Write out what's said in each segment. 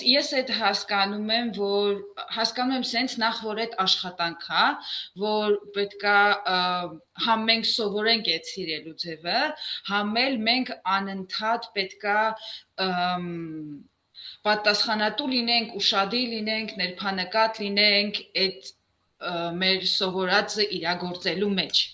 ես այդ հասկանում եմ սենց նախ որ այդ աշխատանք է, որ պետքա համ մենք սովորենք այդ սիրելու ձևը, համ էլ մենք անընդհատ պետքա պատասխանատու լինենք, ուշադիր լինենք, ներբանեկատ լինենք այդ մեր սովորածը իրագործելու մեջ։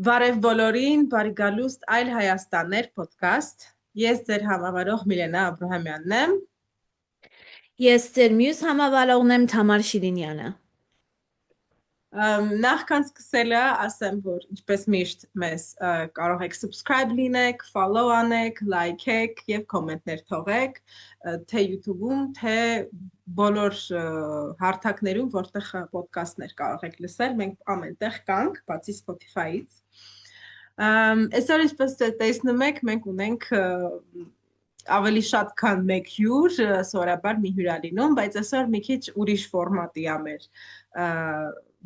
Բարև բոլորին, բարի գալուստ այլ Հայաստաններ podcast։ Ես ձեր համավարող Միլենա Աբրահամյանն եմ։ Ես ձեր մյուս համավարողն եմ Թամար Շիրինյանը։ Նախքան սկսելը ասեմ, որ ինչպես միշտ մեզ կարող եք subscribe լինեք, follow անեք, like-եք եւ կոմենտներ թողեք, թե YouTube-ում, թե բոլոր հարթակներում, որտեղ podcast-ներ կարող եք լսել, մենք ամենտեղ կանք, բացի Spotify-ից։ Այսօր ինչպես տեսնում եք, մենք ունենք ավելի շատ քան մեկ հյուր, սովորաբար մի հյուր է լինում, բայց այսօր մի քիչ ուրիշ ֆորմատի է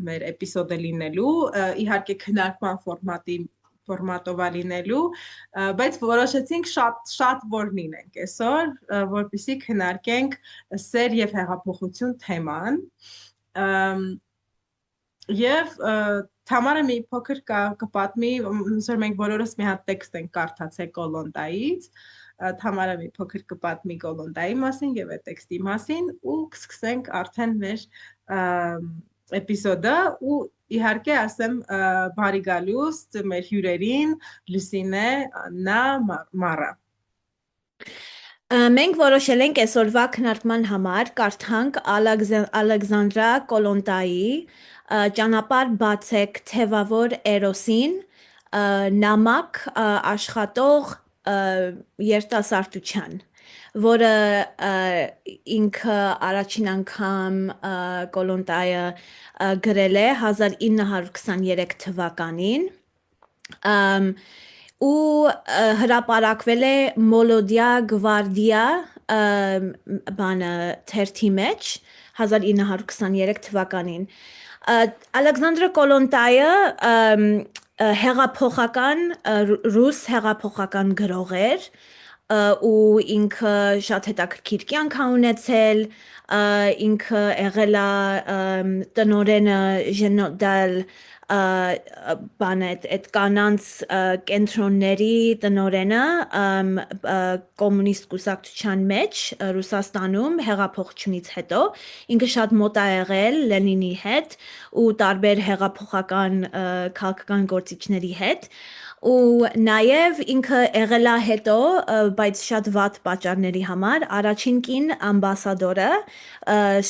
մեր էպիզոդը լինելու, իհարկե քննարկման ֆորմատով է լինելու, բայց որոշեցինք շատ որ լինենք այսօր, որպեսզի քննարկենք սեր եւ հեղափոխություն թեման։ Եվ Թամարը մի փոքր կպատմի, ոնց որ մենք բոլորս մի հատ տեքստ ենք կարդացել Կոլոնդայից, Թամարը մի փոքր կպատմի Կոլոնդայի մասին եւ այդ տեքստի մասին ու կսկսենք արդեն մեր էպիզոդը ու իհարկե ասեմ բարի գալուստ մեր հյուրերին Լուսինե, Աննա, Մարա։ Մենք որոշել ենք այսօրվա քննարկման համար կարդանք Ալեքսանդրա Կոլոնդայի ճանապարհ բացեք թևավոր Էրոսին նամակ աշխատող երիտասարդության, որը ինքը առաջին անգամ Կոլոնդայը գրել է 1923 թվականին ու հրապարակվել է Մոլոդիա Գվարդիա թերթի մեջ 1923 թվականին։ Ալեքսանդրը Կոլոնդայը հեղափոխական ռուս հեղափոխական գրող էր ու ինքը շատ հետաքրքիր կյանք է ունեցել, ինքը եղել է տնօրենը Ժենոդալ այդ կանանց կենտրոնների տնօրենը կոմունիստ կուսակցության մեջ Ռուսաստանում հեղափոխությունից հետո ինքը շատ մոտ է եղել Լենինի հետ ու տարբեր հեղափոխական քաղաքական գործիչների հետ ու նաև ինքը եղել է հետո, բայց շատ վատ պատճառների համար, առաջին կին ամբասադորը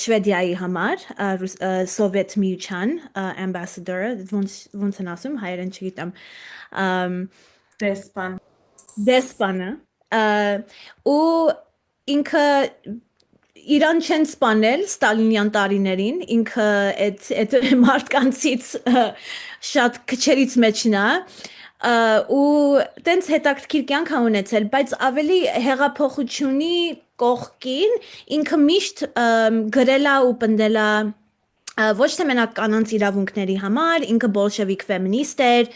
Շվեդիայի համար, Սովետ միության ամբասադորը, ոնց են ասում, հայերեն չգիտեմ, դեսպանը, ու ինքը Իրան չեն սպանել Ստալինյան տարիներին, ինքը այդ մարդկանցից շատ քչերից մեջն է, ու տենց հետաքրքիր կյանք է ունեցել, բայց ավելի հեղափոխությունի կողքին ինքը միշտ գրել է ու պնդել է ոչ թե մենակ կանանց իրավունքների համար, ինքը բոլշևիկ ֆեմինիստ էր,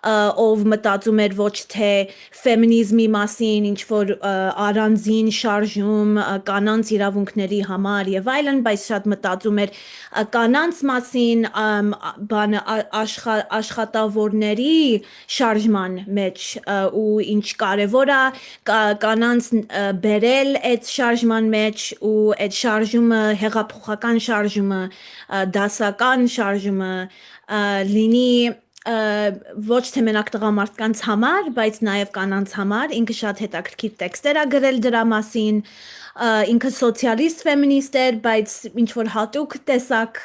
ով մտածում էր ոչ թե ֆեմինիզմի մասին, ինչ որ առանձին շարժում կանանց իրավունքների համար եւ այլն, բայց շատ մտածում էր կանանց մասին, աշխատավորների շարժման մեջ ու ինչ կարևոր է կանանց բերել այդ շարժման մեջ ու այդ շարժումը հեղափոխական շարժումը, դասական շարժումը լինի ոչ թե մենակ տղամարդկանց համար, բայց նաև կանանց համար, ինքը շատ հետաքրքիր տեքստեր է գրել դրա մասին, ինքը սոցիալիստ ֆեմինիստ էր, բայց ինչ որ հատուկ տեսակ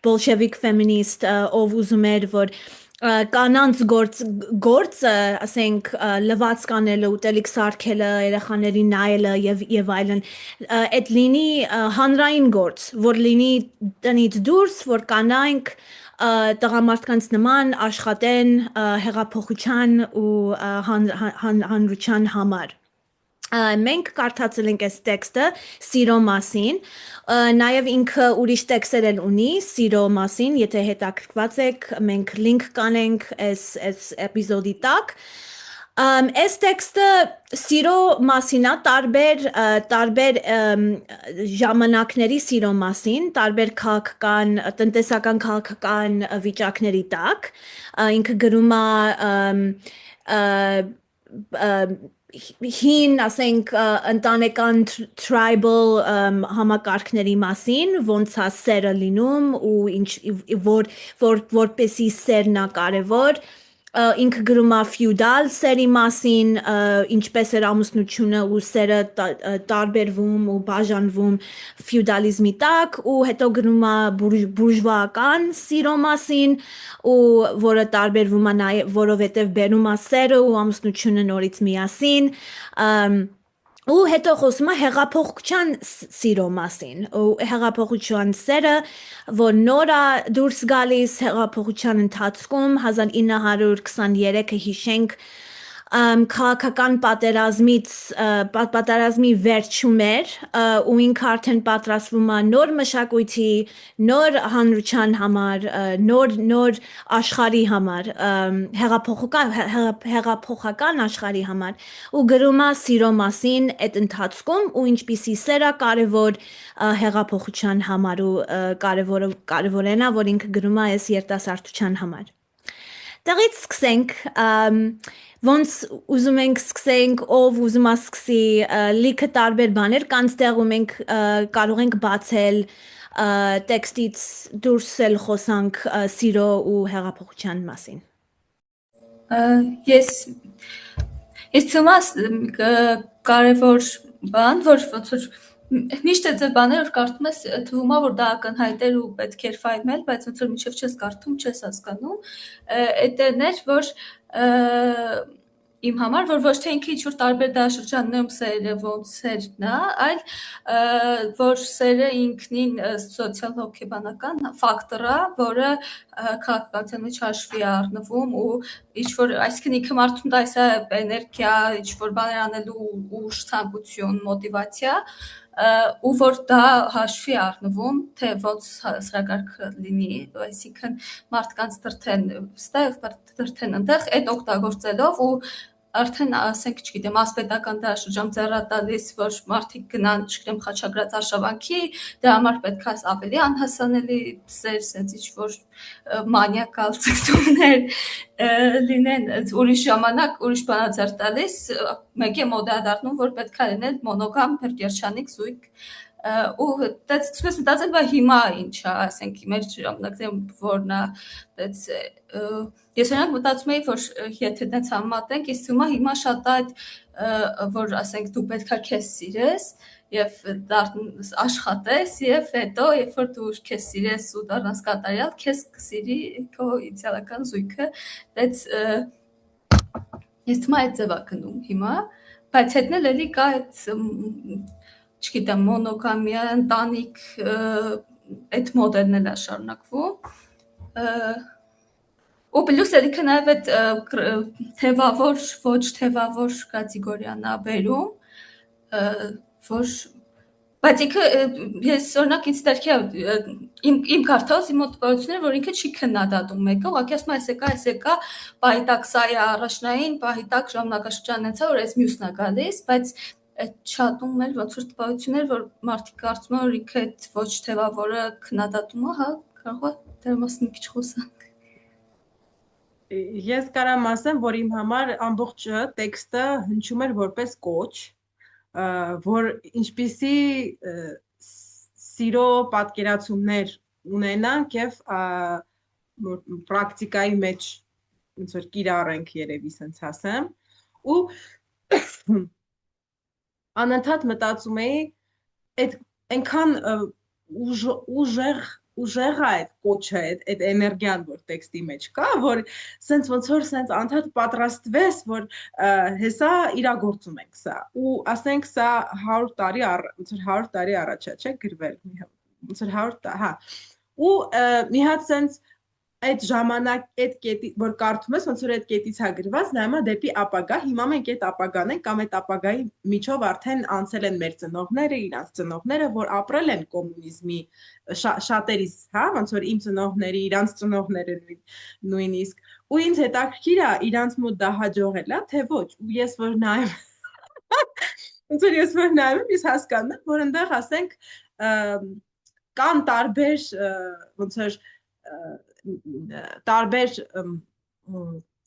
բոլշևիկ ֆեմինիստ, ով ուզում էր, որ կանանց գործը, ասենք լվաց կանելը, ուտելիք սարքելը, երեխաներին նայելը եւ այլն, այդ լինի հանրային գործ, որ լինի տնից դուրս, որ կանայք տղամարդկանց նման աշխատեն հեղափոխության ու հանրության համար։ Մենք կարդացել ենք այս տեքստը սիրո մասին, նաև ինքը ուրիշ տեքստեր էլ ունի սիրո մասին, եթե հետաքրքրված եք, մենք link կանենք այս էպիզոդի տակ։ Այս տեքստը սիրո մասին է, տարբեր ժամանակների սիրո մասին, տարբեր քաղաքական, տնտեսական քաղաքական վիճակների տակ, ինքը գրում է հին, ասենք, ընտանեկան tribal համակարգների մասին, ոնց է սերը լինում ու որպեսի սերն է կարևոր, ինքը գրում է ֆյուդալ սերի մասին, ինչպես էր ամուսնությունը ու սերը տարբերվում ու բաժանվում ֆյուդալիզմի տակ, ու հետո գրում է բուրժուական սիրո մասին, ու որը տարբերվում է նաև որովհետև բերում է սերը ու ամուսնությունը նորից միասին, ու հետո խոսում է հեղափոխության սիրո մասին, ու հեղափոխության սերը, որ նոր է դուրս գալիս հեղափոխության ընթացքում 1923-ը հիշենք քաղաքական պատերազմի վերջում էր, ու ինքը արդեն պատրաստվում է նոր մշակույթի, նոր հանրության համար, նոր աշխարհի համար, հեղափոխական աշխարհի համար, ու գրում է սիրո մասին այդ ընթացքում ու ինչպիսի սեր է կարևոր հեղափոխության համար ու կարևորն է, որ ինքը գրում է այս երիտասարդության համար։ Տեղից սկսենք, ոնց ուզում ենք սկսենք, ով ուզում է սկսի, լիքը տարբեր բաներ կան ստեղ ու մենք կարող ենք բացել տեքստից դուրս էլ խոսանք սիրո ու հեղափոխության մասին։ Ես թվում է կարևոր բան, որ ոնց որ միշտ այդ բաները որ կարդում ես, թվում է որ դա ակնհայտ էր ու պետք էր ֆայմել, բայց ոնց որ մինչև չես կարդում, չես հասկանում, այդ էր, որ իմ համար, որ ոչ թե ինքը ինչ-որ տարբեր դարաշրջաններում սերը ոնց սերն է, այլ որ սերը ինքնին սոցիալ-հոգեբանական ֆակտոր է, որը քաղաքականության մեջ հաշվի է առնվում ու ինչ-որ, այսինքն ինքը մարդուն տալիս է էներգիա, ինչ-որ բաներ անելու ուժ, ցանկություն, մոտիվացիա, ու որ դա հաշվի առնվում, թե ոնց սրակարգը լինի, այսինքն մարդկանց դրթեն ստեղ, դրթեն ընդեղ, այդ օգտագործելով ու արդեն ասենք, չգիտեմ, ասպետական դարաշրջան ձեռատալիս, որ մարդիկ գնան, չգիտեմ, Խաչակրաց արշավանքի, դրա համար պետք է ավելի անհասանելի սեր, սենց ինչ-որ մանիակալ ցկտումներ լինեն, ուրիշ ժամանակ, ուրիշ բան է ձեռ տալիս, մեկ է մոդա դառնում, որ պետք է լինել մոնոգամ, հրկերչանիկ, զույգ, ու դες մտածել բա հիմա ինչ է, ասենք մեր ժամանակներում որն է, ես օրինակ մտածում էի, որ եթե դες համատենք, ես թվում է հիմա շատ այդ, որ ասենք դու պետք է քեզ սիրես եւ աշխատես եւ հետո երբ որ դու քեզ սիրես ու դառնաս կատարյալ, քեզ կսիրի քո իդեալական զույգը, դες ես թվում է այդ ձևա գնում հիմա, բայց հետն էլ էլի կա այդ չգիտեմ, մոնոգամիա, ընտանիք, այդ մոդելն էլ է շարունակվում, ու պլյուս էլիքը նաև այդ թևավոր, ոչ թևավոր կատեգորիան է բերում, որ, բայց ինքը, ես օրինակ ինձ տերքի է, իմ կարդալս, իմ մոտիվացիաները, որ ինքը չի քննադատում մեկը, ուղղակի ասում է, այս եկա, պահի տակ սա է առաջնային, պահի տակ ժամանակաշրջանն է, որ այս մյուսն է գալիս, բայց այդ շատում էլ ոնց որ տպավորություններ, որ մարդիկ կարծում են, որ ինքը այդ ոչ թևավորը քննադատում է, հա, կարող է դրա մասին մի քիչ խոսանք։ Ես կարամ ասեմ, որ իմ համար ամբողջ տեքստը հնչում էր որպես կոչ, որ ինչպիսի սիրո պատկերացումներ ունենանք եւ պրակտիկայի մեջ ոնց որ կիրառենք երևի sense ասեմ, ու անընդհատ մտածում էի այդ այնքան ուժեղ ուժեղ է այդ կոչը, այդ էներգիան, որ տեքստի մեջ կա, որ սենց ոնց որ սենց անդադ պատրաստվես, որ հեսա իրագործում ենք սա։ Ու ասենք սա 100 տարի ոնց որ 100 տարի առաջ է, չէ՞ գրվել, ոնց որ 100, հա։ Ու մի հատ սենց այդ ժամանակ այդ կետի որ կարդում ես ոնց որ այդ կետից է գրված նայում ես դեպի ապագա հիմա մենք այդ ապագան ենք կամ այդ ապագայի միջով արդեն անցել են մեր ծնողները իրանց ծնողները որ ապրել են կոմունիզմի շատերիս հա ոնց որ իմ ծնողների իրանց ծնողները նույնիսկ ու ինձ հետաքրքիր է իրանց մոտ դա հաջողել է թե ոչ ու ես որ նայում ոնց որ ես որ նայում եմ ես հասկանում եմ որ այնտեղ ասենք կան տարբեր ոնց որ տարբեր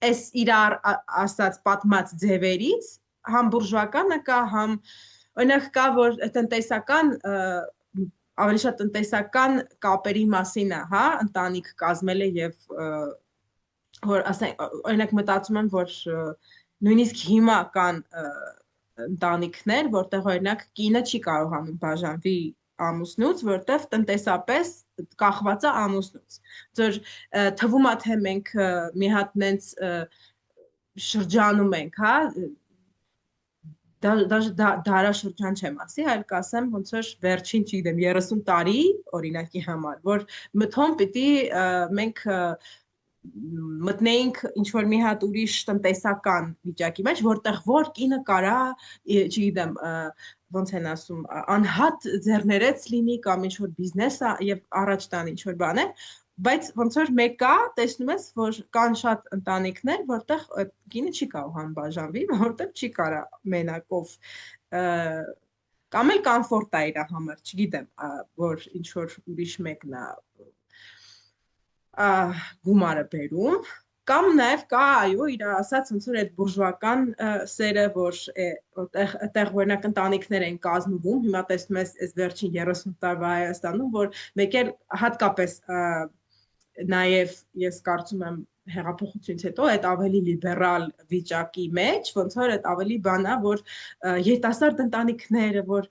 այս իրար ասած պատմած ձևերից համ բուրժուականը կա համ օրինակ կա որ տնտեսական ավելի շատ տնտեսական կապերի մասին է հա ընտանիք կազմել է եւ որ ասենք օրինակ մտածում եմ որ նույնիսկ հիմա կան ընտանիքներ որտեղ օրինակ կինը չի կարողանում բաժանվի ամուսնուց, որտեղ տնտեսապես կախված է ամուսնուց։ Ձեր թվում է թե մենք մի հատ նենց շրջանում ենք, հա, դարաշրջան չեմ ասի, այլ կասեմ ոնց որ վերջին, չգիտեմ, 30 տարի օրինակի համար, որ մթոն պիտի մենք մտնեինք ինչ-որ մի հատ ուրիշ տնտեսական վիճակի մեջ, որտեղ որ կինը կարա, չգիտեմ, ոնց են ասում, անհատ ձեռներեց լինի կամ ինչ-որ բիզնես եւ առաջ տան ինչ-որ բաներ, բայց ոնց որ մեկը տեսնում ես, որ կան շատ ընտանիքներ, որտեղ կինը չի կարողանում բաժանվի, որտեղ չի կարա մենակով կամ էլ կոմֆորտ է իր համար, չգիտեմ, որ ինչ-որ ուրիշ մեկն է գումարը բերում, կամ նաև կա, այո, իր ասած ոնց որ այդ բուրժուական սերը, որ այդտեղ օրինակ ընտանիքներ են կազմվում, հիմա տեսնում ես այս վերջին 30 տարվա Հայաստանում, որ մեկ էլ հատկապես նաև ես կարծում եմ հեղափոխությունից հետո այդ ավելի լիբերալ վիճակի մեջ, ոնց որ այդ ավելի բան է, որ երիտասարդ ընտանիքները, որ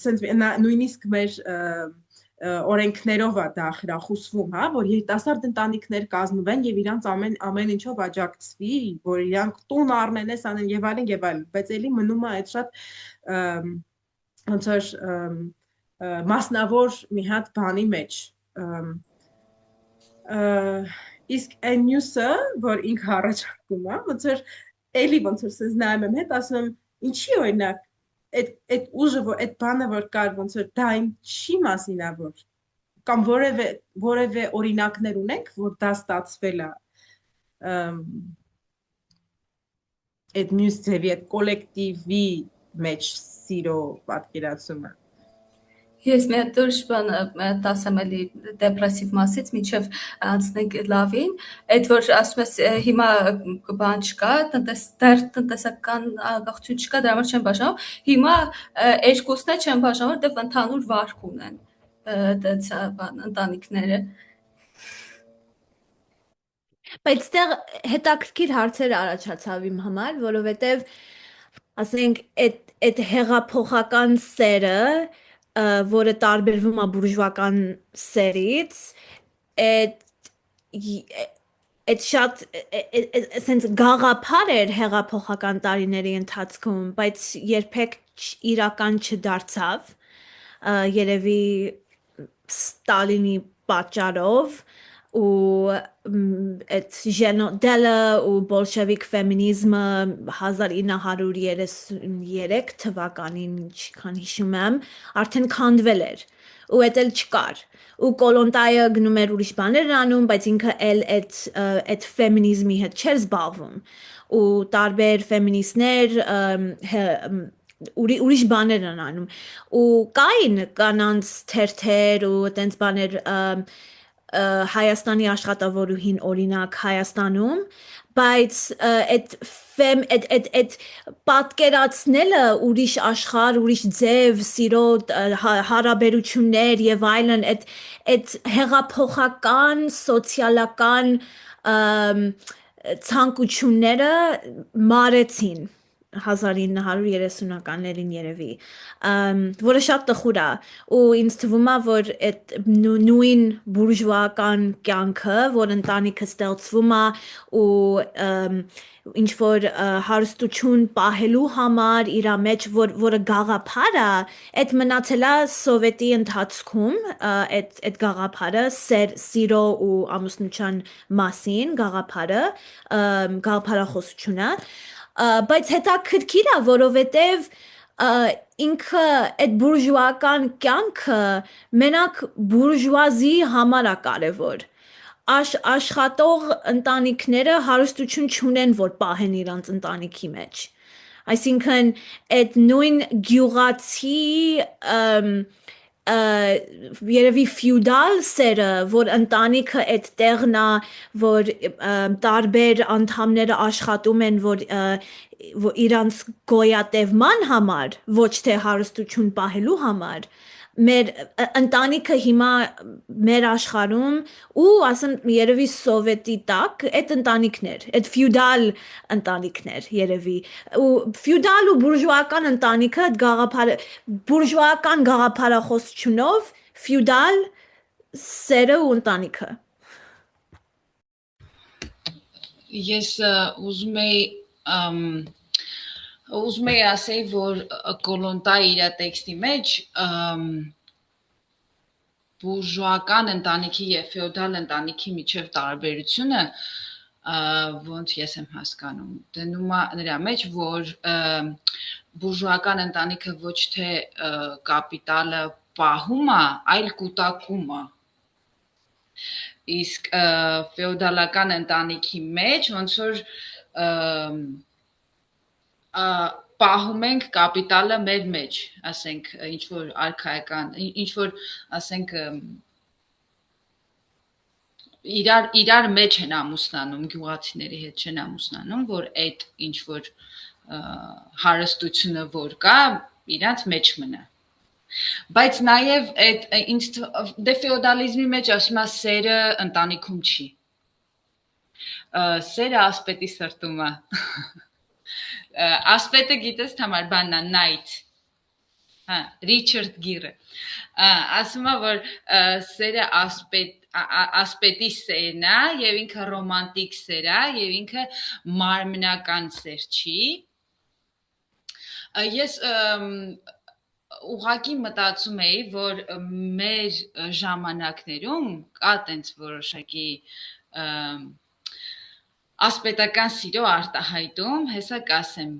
սենց նույնիսկ մեր օրենքներով է դա խրախուսվում, հա, որ երիտասարդ ընտանիքներ կազմվեն եւ իրանց ամեն ինչով աջակցվի, որ իրանք տուն առնեն, էս անեն եւ այլն, բայց էլի մնում է այդ շատ ոնց որ մասնավոր մի հատ բանի մեջ իսկ այն մյուսը, որ ինքը առաջարկում է, ոնց որ էլի ոնց որ սենց նայում եմ հետ, ասում եմ, ինչի օրինակ այդ ուժը, այդ բանը, որ կար, ոնց որ դա ինչի մասին է, որ կամ որևէ օրինակներ ունենք, որ դա ստացվել է այդ մյուս ձևի, այդ կոլեկտիվի մեջ սիրո պատկերացումը։ Ես մի հատ ուրիշ բան ասեմ էլի դեպրեսիվ մասից միջև անցնենք լավին, այդ որ ասում ես հիմա բան չկա, դեռ տնտեսական աղախություն չկա, դրա համար չեն բաժանում, հիմա երկուսն է չեն բաժանում, որտեղ ընդհանուր վարկ ունեն ընտանիքները։ Բայց դեռ հետաքրքիր հարցեր առաջացավ իմ համար, որովհետև ասենք այդ հեղափոխական սերը որը տարբերվում է բուրժուական սերից, այդ շատ sense գաղափար էր հեղափոխական տարիների ընթացքում, բայց երբեք իրական չդարձավ, երևի Ստալինի պատճառով ու այդ դելը ու բոլշևիկ ֆեմինիզմը 1933 թվականին, ինչքան հիշում եմ, արդեն քանդվել էր ու էդ էլ չկար ու Կոլոնտայը գնում էր ուրիշ բաներ անում, բայց ինքը էլ այդ ֆեմինիզմի հետ չէր զբաղվում ու տարբեր ֆեմինիստներ ուրիշ բաներ են անում ու կային կանանց թերթեր ու այդպես բաներ Հայաստանի աշխատավորուհին օրինակ Հայաստանում, բայց այդ պատկերացնելը ուրիշ աշխարհ, ուրիշ ձև, սիրո հարաբերություններ եւ այլն, այդ հեղափոխական, սոցիալական ցանկությունները մարեցին 1930-ականներին երևի, որը շատ տխուր է, ու ինձ թվում է, որ այդ նույն բուրժուական կյանքը, որ ընտանիքը ստեղծվում է ու ինչ որ հարստություն պահելու համար իր մեջ որը գաղափար է, այդ մնացել է սովետի ընթացքում, այդ գաղափարը սիրո ու ամուսնության մասին գաղափարախոսությունը, բայց հետաքրքիր է, որովհետև ինքը այդ բուրժուական կյանքը մենակ բուրժուազի համար է կարևոր, աշխատող ընտանիքները հարստություն չունեն, որ պահեն իրանց ընտանիքի մեջ, այսինքն այդ նույն գյուղացի երևի ֆյուդալ սերը, որ ընտանիքը այդ տեղն է, որ տարբեր անդամները աշխատում են, որ իրանց գոյատևման համար, ոչ թե հարստություն պահելու համար, մեր ընտանիքը հիմա մեր աշխարհում ու ասեմ երևի սովետի տակ այդ ընտանիքներ, այդ ֆյուդալ ընտանիքներ երևի ու ֆյուդալ ու բուրժուական ընտանիքը բուրժուական գաղափարախոսությունով ֆյուդալ սերը ու ընտանիքը Ես ուզում եի ասեի, որ Կոլոնտա իր տեքստի մեջ բուրժուական ընտանիքի և ֆեոդալ ընտանիքի միջև տարբերությունը, ոնց ես եմ հասկանում, դնում է նրա մեջ, որ բուրժուական ընտանիքը ոչ թե կապիտալը պահում է, այլ կուտակում է։ Իսկ ֆեոդալական ընտանիքի մեջ ոնց որ պահում ենք կապիտալը մեր մեջ, ասենք, ինչ-որ արքայական, ինչ-որ, ասենք, իրար մեջ են ամուսնանում, գյուղացիների հետ չեն ամուսնանում, որ այդ ինչ-որ հարստությունը, որ կա, իրանց մեջ մնա։ Բայց նաև դե ֆեոդալիզմի մեջ ասում է սերը ընտանիքում չի։ Սերը ասպետի սրտում է։ Ասպետը գիտես համար բանն է, Night, Ռիչարդ Գիրը, ասում է, որ սերը ասպետի սերն է և ինքը ռոմանտիկ սեր է և ինքը մարմնական սեր չի, ես ուղղակի մտածում էի, որ մեր ժամանակներում կա տենց որոշակի ասպետական սիրո արտահայտում, հեսա կասեմ,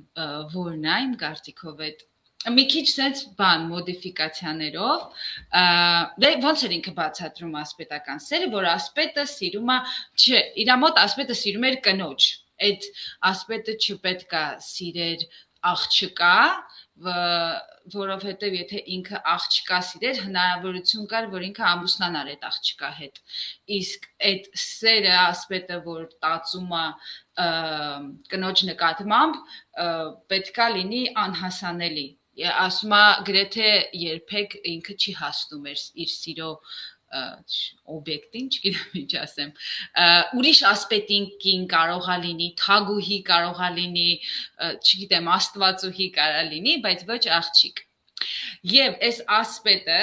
որն այն կարծիքով այդ, մի քիչ սենց բան, մոդիֆիկացիաներով, դե ոնց էր ինքը բացատրում ասպետական սերը, որ ասպետը սիրում է, չէ, իրա մոտ ասպետը սիրում էր կնոջ, այդ ասպետը չպետք է սիրեր աղջկա, որովհետև եթե ինքը աղջկա սիրեր, հնարավորություն կար, որ ինքը ամուսնանար այդ աղջկա հետ, իսկ այդ սերը ասպետը, որ տածում է կնոջ նկատմամբ, պետքա լինի անհասանելի, ասում է գրեթե երբեք ինքը չի հասնում իր սիրո օբյեկտին, չգիտեմ ինչ ասեմ, ուրիշ ասպետին կարող է լինի, թագուհի կարող է լինի, չգիտեմ, աստվածուհի կարա լինի, բայց ոչ աղջիկ։ Եվ այս ասպետը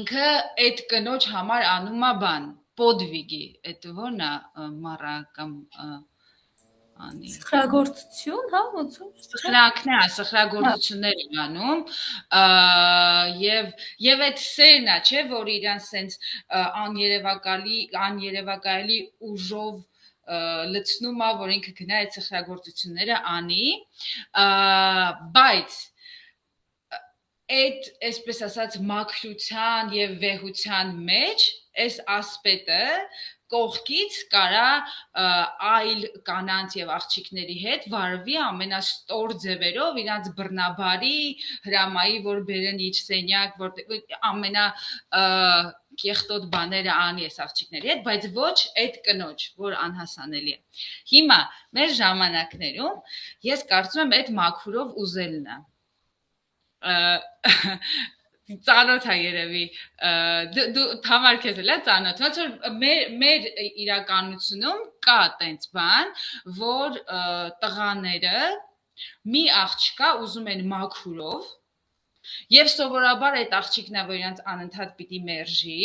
ինքը այդ կնոջ համար անում է բան, պոդվիգի, այդ որն է մառա կամ Սխրագործություն, հա, ոնց սխրագործություններ են անում եւ այդ սերն է, չէ, որ իրան սենց աներևակայելի ուժով լցնում է, որ ինքը գնա այդ սխրագործությունները անի, բայց այդ, այսպես ասած, մաքրության եւ վեհության մեջ այս ասպետը կողքից կարա այլ կանանց եւ աղջիկների հետ վարվի ամենաստոր ձևերով իրանց բռնաբարի հրամայի, որ բերեն իր սենյակ, որ ամենա կեղտոտ բաները անի այս աղջիկների հետ, բայց ոչ այդ կնոջ, որ անհասանելի է։ Հիմա մեր ժամանակներում ես կարծում եմ այդ մաքուրով ուզելն է։ Ծանոթ է երևի, դու համար քեզ էլ է ծանոթ, ոնց որ մեր իրականությունում կա տենց բան, որ տղաները մի աղջկա ուզում են մաքուրով, եւ սովորաբար այդ աղջիկն է, որ իրանց անընդհատ պիտի մերժի,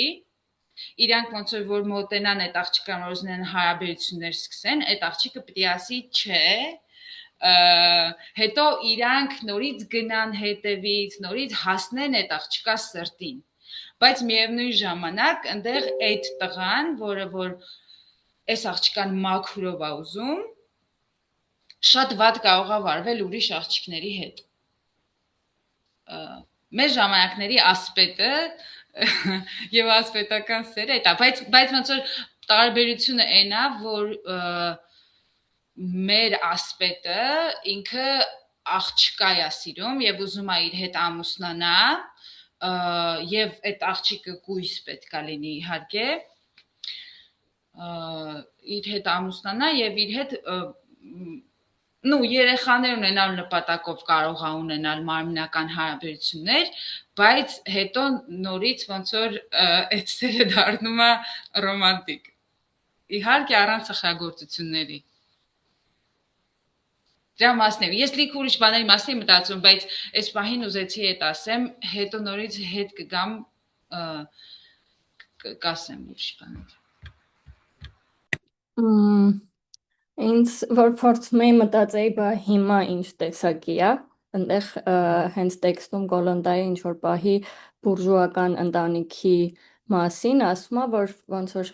իրանք ոնց որ մոտենան այդ աղջկան, որ ուզեն հարաբերություններ սկսեն, այդ աղջիկը պիտի ասի չէ, հետո իրանք նորից գնան հետևից, նորից հասնեն այդ աղջկա սրտին, բայց միևնույն ժամանակ այնտեղ այդ տղան, որը որ այս աղջկան մաքուրով է ուզում, շատ վատ կարող է վարվել ուրիշ աղջիկների հետ։ Մեր ժամանակների ասպետը եւ ասպետական սերը դա, բայց ոնց որ տարբերությունը այնա, որ մեր ասպետը ինքը աղջկա է սիրում եւ ուզում է իր հետ ամուսնանա եւ այդ աղջիկը կույս պետք է լինի իհարկե իր հետ ամուսնանա եւ իր հետ երեխաներ ունենալ նպատակով կարող է ունենալ մարմնական հարաբերություններ, բայց հետո նորից ոնց որ այդ սերը դառնում է ռոմանտիկ։ Իհարկե առանց սխրագործությունների։ Դրա մասն է։ Ես լիք ուրիշ բաների մասին մտածում, բայց այս պահին ուզեցի այդ ասեմ, հետո նորից հետ կգամ կասեմ ուրիշ բաներ։ Ինձ որ փորձում էի մտածեի, բա հիմա ինչ տեսակի է, այնտեղ հենց տեքստում Գոլոնդայի ինչ որ պահի բուրժուական ընտանիքի մասին ասում է, որ ոնց որ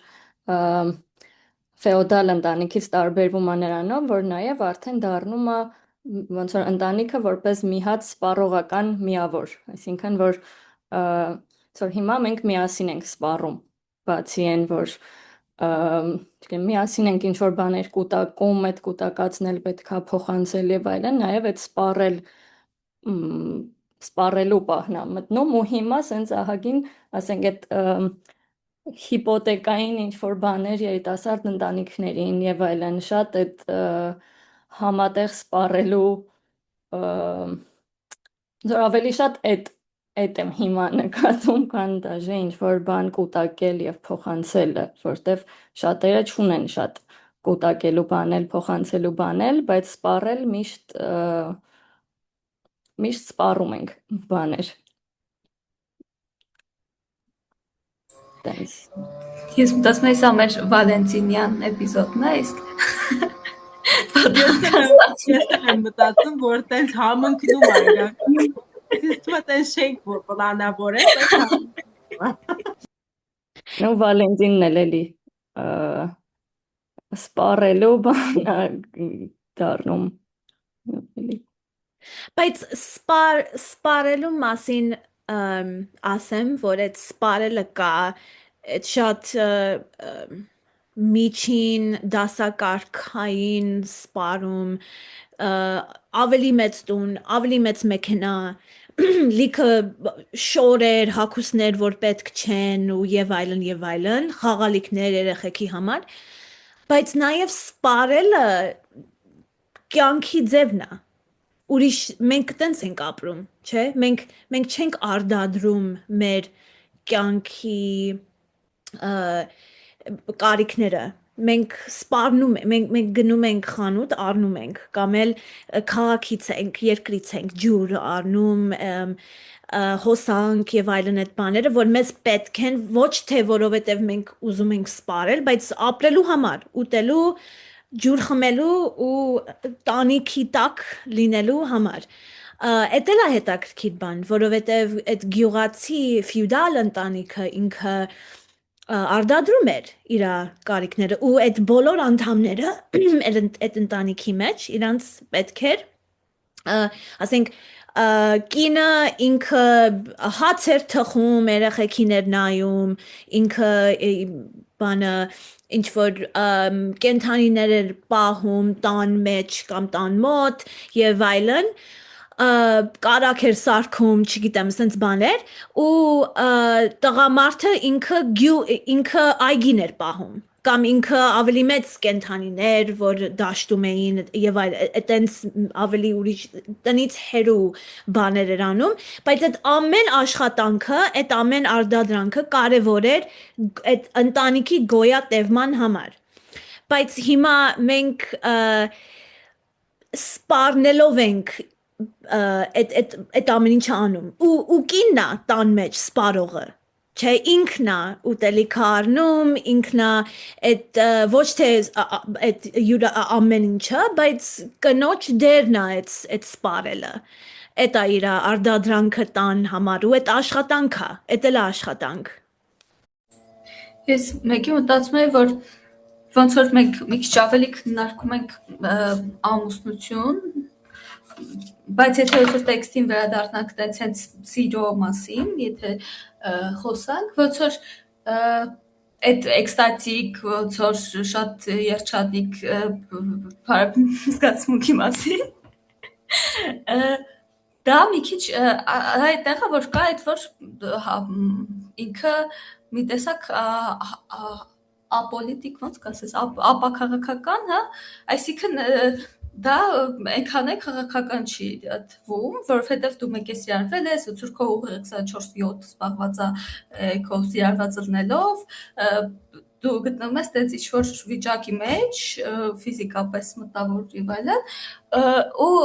ֆեոդալ ընտանիքից տարբերվում է նրանով, որ նաև արդեն դառնում է ոնց որ ընտանիքը որպես մի հատ սպառողական միավոր, այսինքն որ հիմա մենք միասին ենք սպառում, բացի այն որ միասին ենք ինչ-որ բաներ կուտակում, այդ կուտակածն էլ պետք է փոխանցել եւ այլն, նաեւ այդ սպառելու պահն է մտնում ու հիմա սենց ահագին, ասենք այդ հիպոթեկային ինչ-որ բաներ երիտասարդ ընտանիքներին եւ այլն, շատ այդ համատեղ սպառելու ավելի շատ այդ եմ հիմա նկատում, քան դաժե ինչ-որ բան կուտակել եւ փոխանցելը, որտեվ շատերը չունեն շատ կուտակելու բանել, փոխանցելու բանել, բայց սպառել միշտ սպառում ենք բաներ։ Տենց։ Ես մտածում եմ, սա մեր Վալենտինյան էպիզոդն է, իսկ Ես եմ մտածում, որ տենց համընկնում է իրական։ Իսկ դու տենց շենք որ պլանավորել ես։ Նո Վալենտինն էլ էլի սպառելու բան դառնում։ Բայց սպառելու մասին ասեմ, որ այդ սպառելը կա, այդ շատ միջին դասակարգային սպառում, ավելի մեծ տուն, ավելի մեծ մեքենա, լիքը շորեր, հագուստներ, որ պետք չեն ու եւ այլն, խաղալիքներ երեխեքի համար, բայց նաեւ սպառելը կյանքի ձևն է։ Ուրիշ մենք տենց ենք ապրում, չէ՞։ Մենք չենք արդադրում մեր կյանքի կարիքները։ Մենք սպառնում ենք, մենք գնում ենք խանութ, առնում ենք, կամ էլ քաղաքից ենք, երկրից ենք, ջուր առնում, հոսանք եւ այլն այդ բաները, որ մեզ պետք են, ոչ թե որովհետեւ մենք ուզում ենք սպառել, բայց ապրելու համար, ուտելու, ջուր խմելու ու տանիքի տակ լինելու համար։ Էդ էլ է հետաքրքիր բան, որովհետև այդ գյուղացի ֆյուդալ ընտանիքը ինքը արդադրում էր իր կարիքները ու այդ բոլոր անդամները այդ ընտանիքի մեջ իրանց պետք էր, ասենք կինը ինքը հաց էր թխում, երեխեքին էր նայում, ինքը բանը ինչ որ կենթանիներ էր պահում տան մեջ կամ տան մոտ եւ այլն, կարակ էր սարքում, չգիտեմ, սենց բաներ ու տղամարդը ինքը այգին էր պահում կամ ինքը ավելի մեծ կենթանիներ, որ դաշտում էին եւ այտենց ավելի ուրիշ տնից հերու բաներ էր անում, բայց այդ ամեն աշխատանքը, այդ ամեն արդադրանքը կարևոր էր այդ ընտանիքի գոյատևման համար։ Բայց հիմա մենք սպառնելով ենք այդ ամեն ինչը անում ու կինն է տան մեջ սպառողը չէ ինքն է ուտելիքը առնում ինքն է այդ ոչ թե այդ ամեն ինչը բայց կնոջ դերն է այդ սպառելը այդ է իր արդադրանքը տան համար ու այդ աշխատանք է այդ էլ է աշխատանք Ես մեկի մտածում եմ որ ոնց որ մենք մի քիչ ավելի քննարկում ենք ամուսնություն բայց եթե որ տեքստին վերադառնանք տենց հենց սիրո մասին եթե խոսանք ոնց որ այդ էքստատիկ ոնց որ շատ երջանիկ զգացմունքի մասին դա մի քիչ այդտեղը որ կա այդ որ ինքը մի տեսակ ապոլիտիկ ոնց կասես ապաքաղաքական հա այսինքն դա այնքան է քաղաքական չի թվում որովհետև դու մեկ ես սիրարվել ես ոնց որ քո ուղեղը 24/7 զբաղված է քո սիրարվածը լնելով դու գտնվում ես տենց ինչ-որ վիճակի մեջ ֆիզիկապես մտավոր եւ այլն ու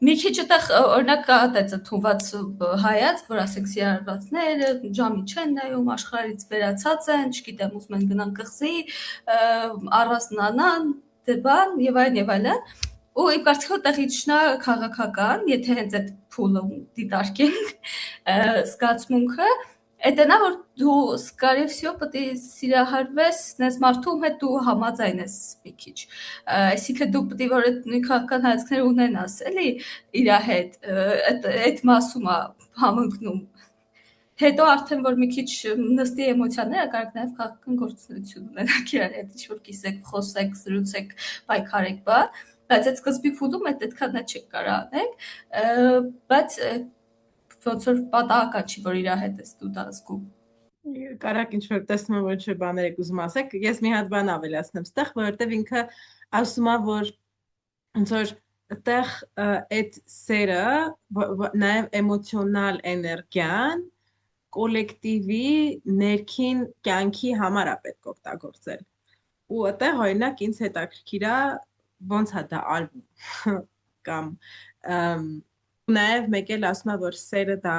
մի քիչ այդտեղ օրինակ կա այդպես ընդունված հայացք, որ ասենք սիրարվածները ժամի չեն նայում, աշխարհից վերացած են, չգիտեմ, ուզում են գնան կղզի, առանձնանան, դեպան եւ այլն։ Ու իմ կարծիքով տեղից նա քաղաքական, եթե հենց այդ փուլը դիտարկենք, զգացմունքը Այդ նա որ դու скорее всего պետք է սիրահարվես նես մարդու հետ դու համաձայն ես մի քիչ այսինքն դու պետք է որ այդ նույն քաղաքական հայացքները ունենաս էլի իր հետ այդ մասում է համընկնում հետո արդեն որ մի քիչ նստի էմոցիաները կարող նաև քաղաքական գործունեություն ունենաք իրար հետ ինչ որ կիսեք խոսեք զրուցեք պայքարեք բայց այդ սկզբի փուլում այդքան չեք կարող անեք բայց ոնց որ պատահական չի որ իր հետ ես դու դա զգում Կարակ ինչ որ տեսնում եմ ինչ որ բաներ եք ուզում ասեք ես մի հատ բան ավելացնեմ ստեղ որովհետև ինքը ասում է որ ոնց որ այդտեղ այդ սերը նաև էմոցիոնալ էներգիան կոլեկտիվի ներքին կյանքի համար է պետք օգտագործել ու այդտեղ օրինակ ինձ հետաքրքիր է ոնց է դա արվում կամ Նաև մեկ էլ ասում է, որ սերը դա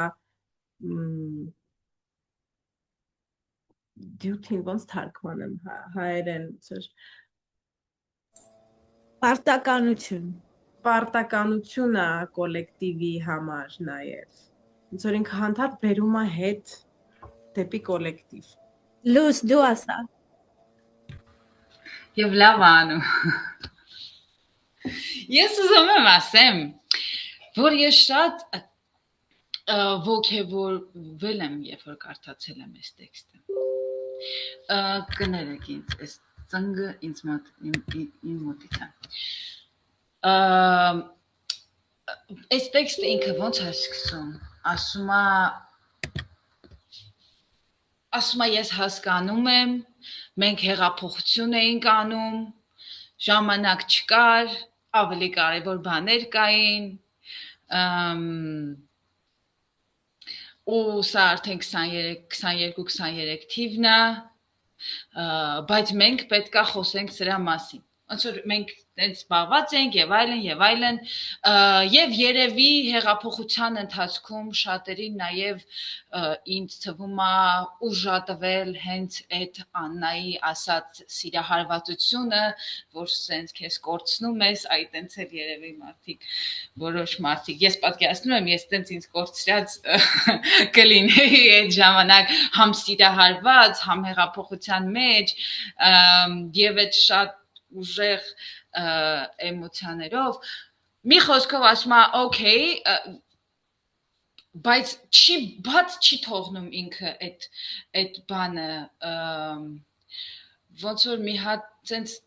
դյութին ոնց թարգմանեմ հայերեն Պարտականություն է կոլեկտիվի համար նաև ոնց որ ինքը հանդարտ բերում է հետ դեպի կոլեկտիվ Լուս դու ասա Եվ լավ անում Ես ուզում եմ ասեմ որ ես շատ ոգևորվել եմ, երբ որ կարդացել եմ այս տեքստը։ Կներեք ինձ, այս ծնգը ինձ մոտից է։ Այս տեքստը ինքը ոնց է սկսում, ասում է ես հասկանում եմ, մենք հեղափոխություն էինք անում, ժամանակ չկար, ավելի կարևոր բաներ կային, ու սա արդեն 22-23 թիվն է, բայց մենք պետք է խոսենք սրա մասին։ Ոնց որ մենք տենց զբաղված ենք եւ այլն եւ երևի հեղափոխության ընթացքում շատերին նաեւ ինձ թվում է ուժատվել հենց այդ Աննայի ասած սիրահարվածությունը, որ սենց քեզ կորցնում ես, այ տենց էլ երևի որոշ մարդիկ, ես պատկերացնում եմ, ես տենց ինձ կորցրած կլինեի այդ ժամանակ համ սիրահարված, համ հեղափոխության մեջ եւ այդ շատ ուժեղ էմոցիաներով մի խոսքով ասում է օքեյ բայց չի թողնում ինքը այդ բանը ոնց որ մի հատ ցենց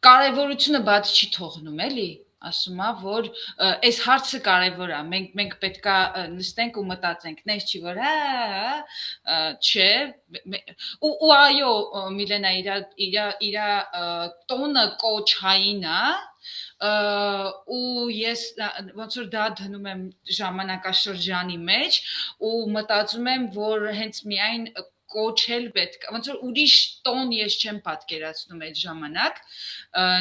կարևորությունը բաց չի թողնում էլի ասում է որ այս հարցը կարևոր է մենք պետքա նստենք ու մտածենք նես չի որ չէ ու այո Միլենա իր տոնը կոչային է ու ես ոնց որ դա դնում եմ ժամանակաշրջանի մեջ ու մտածում եմ որ հենց միայն կոչել պետք է, ոնց որ ուրիշ տոն ես չեմ պատկերացնում այդ ժամանակ,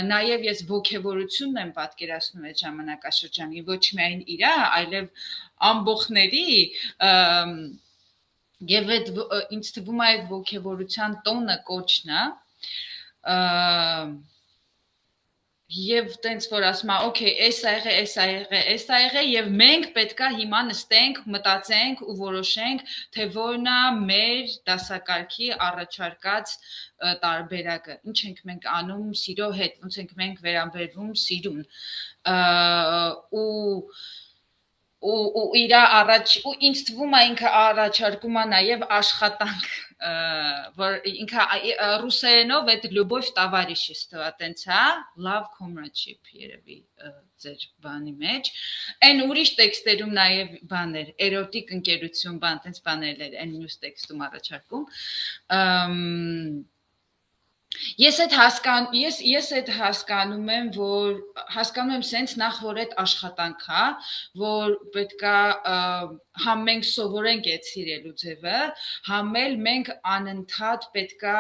նաև ես ոգևորությունն եմ պատկերացնում այդ ժամանակաշրջանի, ոչ միայն իրա, այլև ամբողջների եւ այդ ինձ թվում է այդ ոգևորության տոնը կոչն է, Եվ տենց որ ասում եմ, օքեյ, էս ա եղե եւ մենք պետքա հիմա նստենք, մտածենք ու որոշենք, թե որն է մեր դասակարգի առաջարկած տարբերակը։ Ինչ ենք մենք անում սիրո հետ, ոնց ենք մենք վերաբերվում սիրուն։ Ու իրա առաջ ու ինձ թվում է ինքը առաջարկում է նաև աշխատանք, որ ինքը ռուսերենով այդ любовь товарищества տենց է, love comradeship երևի ձեր բանի մեջ, այն ուրիշ տեքստերում նաև բաներ, էրոտիկ ընկերություն բան, տենց բաներ էր այն մյուս տեքստում առաջարկում, Ես այդ հասկանում եմ, որ հասկանում եմ սենց նախ որ այդ աշխատանք է, որ պետքա համ մենք սովորենք այդ սիրելու ձևը, համ էլ մենք անընդհատ պետքա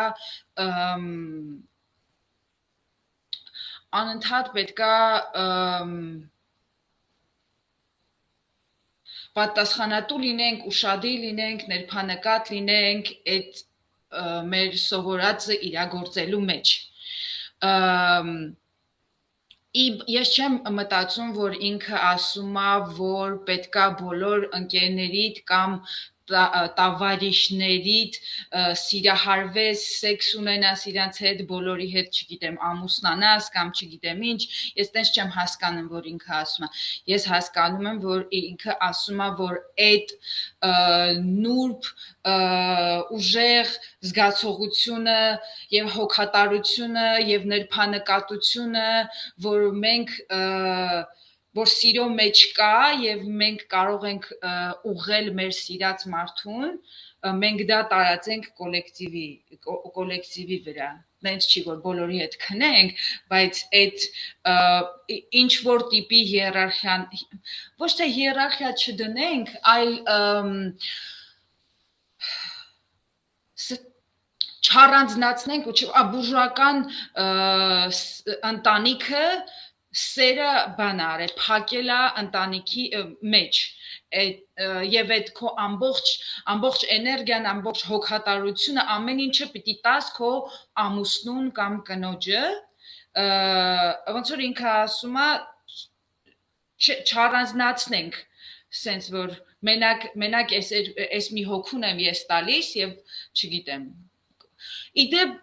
պատասխանատու լինենք, ուշադիր լինենք, ներբանեկատ լինենք այդ մեր սովորածը իրագործելու մեջ։ Ես չեմ մտածում, որ ինքը ասում է, որ պետքա բոլոր ընկերներիդ կամ տավարիշներիդ սիրահարվես, սեքս ունենաս իրանց հետ, բոլորի հետ, չգիտեմ, ամուսնանաս կամ չգիտեմ ինչ, ես տենց չեմ հասկանում, որ ինքը ասում է։ Ես հասկանում եմ, որ ինքը ասում է, որ այդ նուրբ ուժեղ զգացողությունը եւ հոգատարությունը եւ ներբանեկատությունը, որ մենք որ սիրո մեջ կա եւ մենք կարող ենք ուղղել մեր սիրած մարդուն, մենք դա տարածենք կոլեկտիվի վրա։ Նենց չի որ բոլորի հետ քնենք, բայց այդ ինչ որ տիպի հիերարխիան, ոչ թե հիերարխիա չդնենք, այլ չառանձնացնենք ու բուրժուական ընտանիքը սերը բան արել, փակել է ընտանիքի մեջ եւ այդ քո ամբողջ էներգիան, ամբողջ հոգատարությունը, ամեն ինչը պիտի տաս քո ամուսնուն կամ կնոջը, ոնց որ ինքը ասում է չառանձնացնենք, սենց որ մենակ էս մի հոգուն եմ ես տալիս եւ չգիտեմ Իդեպ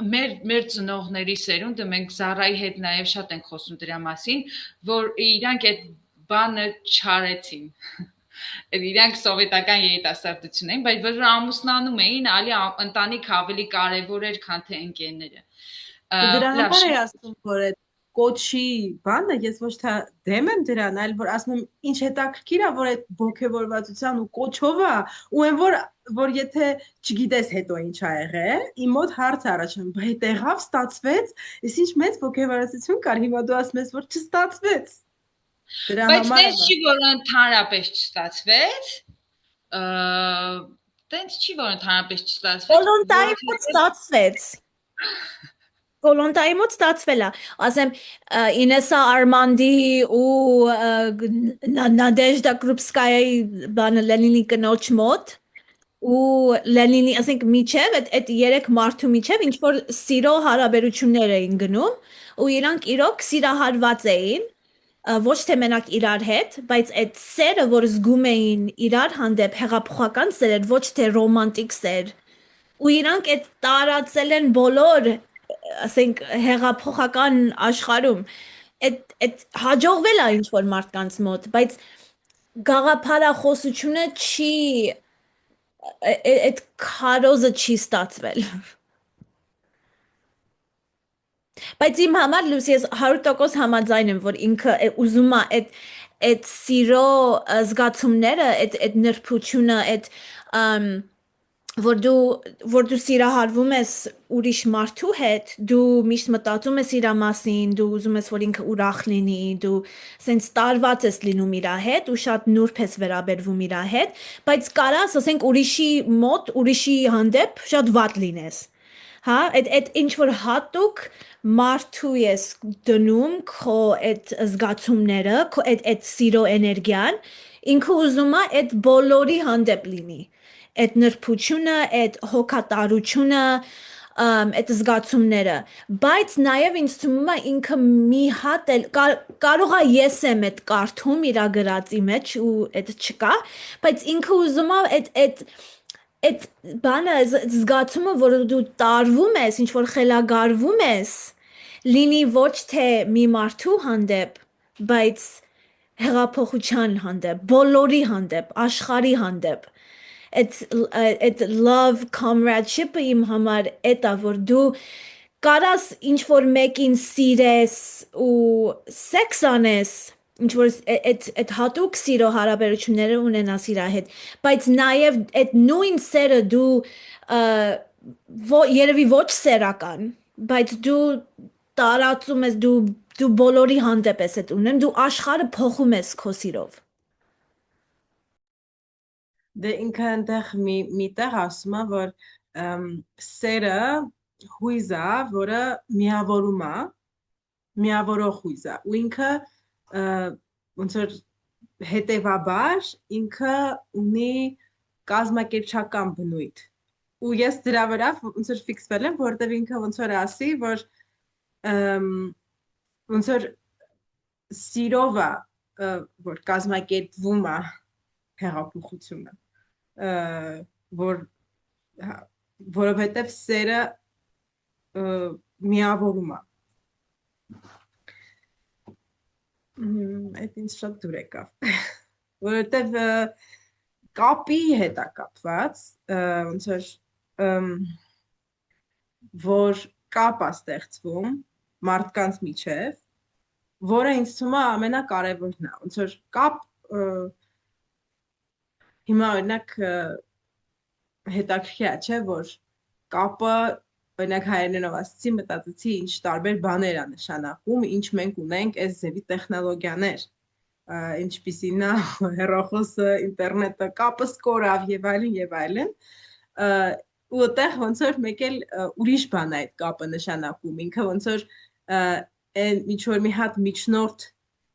մեր ծնողների սերունդը մենք Զարայի հետ նաև շատ ենք խոսում դրա մասին, որ իրանք այդ բանը չարեցին։ Իրանք սովետական երիտասարդություն էին, բայց որ ամուսնանում էին, ալի ընտանիք ավելի կարևոր էր, քան թե ընկերները։ Դրա համար է ասում, որ այդ կոչի բանը ես ոչ թե դեմ եմ դրան, այլ որ ասում եմ ինչ հետաքրքիր է, որ այդ ողջավորվածության ու կոչով է, ու այն որ եթե չգիտես հետո ինչ ա եղել, իմ մոտ հարց առաջանում, բայց եղավ, ստացվեց, ես ինչ մեծ ողջավորվածություն կար, հիմա դու ասում ես, որ չստացվեց։ Բայց տենց չի, որ ընդհանրապես չստացվեց, տենց չի, որ ընդհանրապես չստացվեց։ Վոլոնտարի մոտ ստացվեց։ Վոլոնտարի մոտ ստացվել է, ասեմ Ինեսա Արմանդի ու Նադեժդա Կրուպսկայայի բանը Լենինի կնոջ մոտ ու Լենինի, ասենք միջև այդ երեք մարդու միջև ինչ որ սիրո հարաբերություններ էին գնում ու իրանք իրոք սիրահարված էին ոչ թե մենակ իրար հետ, բայց այդ սերը, որ զգում էին իրար հանդեպ հեղափոխական սեր էր, ոչ թե ռոմանտիկ սեր ու իրանք այդ տարածել են բոլոր ասենք հեղափոխական աշխարհում այդ հաջողվել է ինչ որ մարդկանց մոտ, բայց գաղափարախոսությունը չի այդ քարոզը չի ստացվել։ Բայց իմ համար լույս ես 100% համաձայն եմ, որ ինքը ուզում է այդ սիրո զգացումները, այդ նրբությունը, այդ որ դու սիրահարվում ես ուրիշ մարդու հետ, դու միշտ մտածում ես իր մասին, դու ուզում ես որ ինքը ուրախ լինի, դու սենց տարված ես լինում իր հետ ու շատ նուրբ ես վերաբերվում իր հետ, բայց կարաս ասենք ուրիշի մոտ, ուրիշի հանդեպ շատ վատ լինես։ Հա, այդ ինչ որ հատուկ մարդու ես դնում քո այդ զգացումները, քո այդ սիրո էներգիան, ինքը ուզում է այդ բոլորի հանդեպ լինի։ Այդ նրբությունը, այդ հոգատարությունը, այդ զգացումները, բայց նաև ինձ թվում է ինքը մի հատ էլ կարող է ես եմ այդ կարդում իր գրածի մեջ ու այդ չկա, բայց ինքը ուզում է այդ բանը զգացումը, որ դու տարվում ես, ինչ որ խելագարվում ես, լինի ոչ թե մի մարդու հանդեպ, բայց հեղափոխության հանդեպ, բոլորի հանդեպ, աշխարհի հանդեպ։ Այդ love comradeship-ը իմ համար էտա, որ դու կարաս ինչ որ մեկին սիրես ու սեքս անես, ինչ որ այդ հատուկ սիրո հարաբերությունները ունենաս իր հետ, բայց նաև այդ նույն սերը դու երևի ոչ սերական, բայց դու տարածում ես, դու բոլորի հանդեպ ես այդ ունեմ, դու աշխարհը փոխում ես քո սիրով։ Դե ինքը այնտեղ միտեղ ասում է, որ սերը հույզ է, որը միավորում է, միավորող հույզ է, ու ինքը ոնց որ հետևաբար ինքը ունի կազմակերպչական բնույթ։ Ու ես դրա վրա ոնց որ ֆիքսվել եմ, որտեղ ինքը ոնց որ ասի, որ ոնց որ սիրով է, որ կազմակերպվում է հեղափոխությունը, որովհետև սերը միավորում է։ Այդ ինձ շատ դուր եկավ, որովհետև կապի հետ է կապված, ոնց որ կապ է ստեղծվում մարդկանց միջև, որը ինձ թվում է ամենակարևորն է, ոնց որ կապ հիմա օրինակ հետաքրքիր է, չէ, որ կապը օրինակ հայերենով ասացի, մտածեցի ինչ տարբեր բաներ է նշանակում, ինչ մենք ունենք այս ձևի տեխնոլոգիաներ, ինչպիսին է հեռախոսը, ինտերնետը, կապը սկորավ եւ այլն, ու այդտեղ ոնց որ մեկ էլ ուրիշ բան է այդ կապը նշանակում, ինքը ոնց որ ինչ որ մի հատ միջնորդ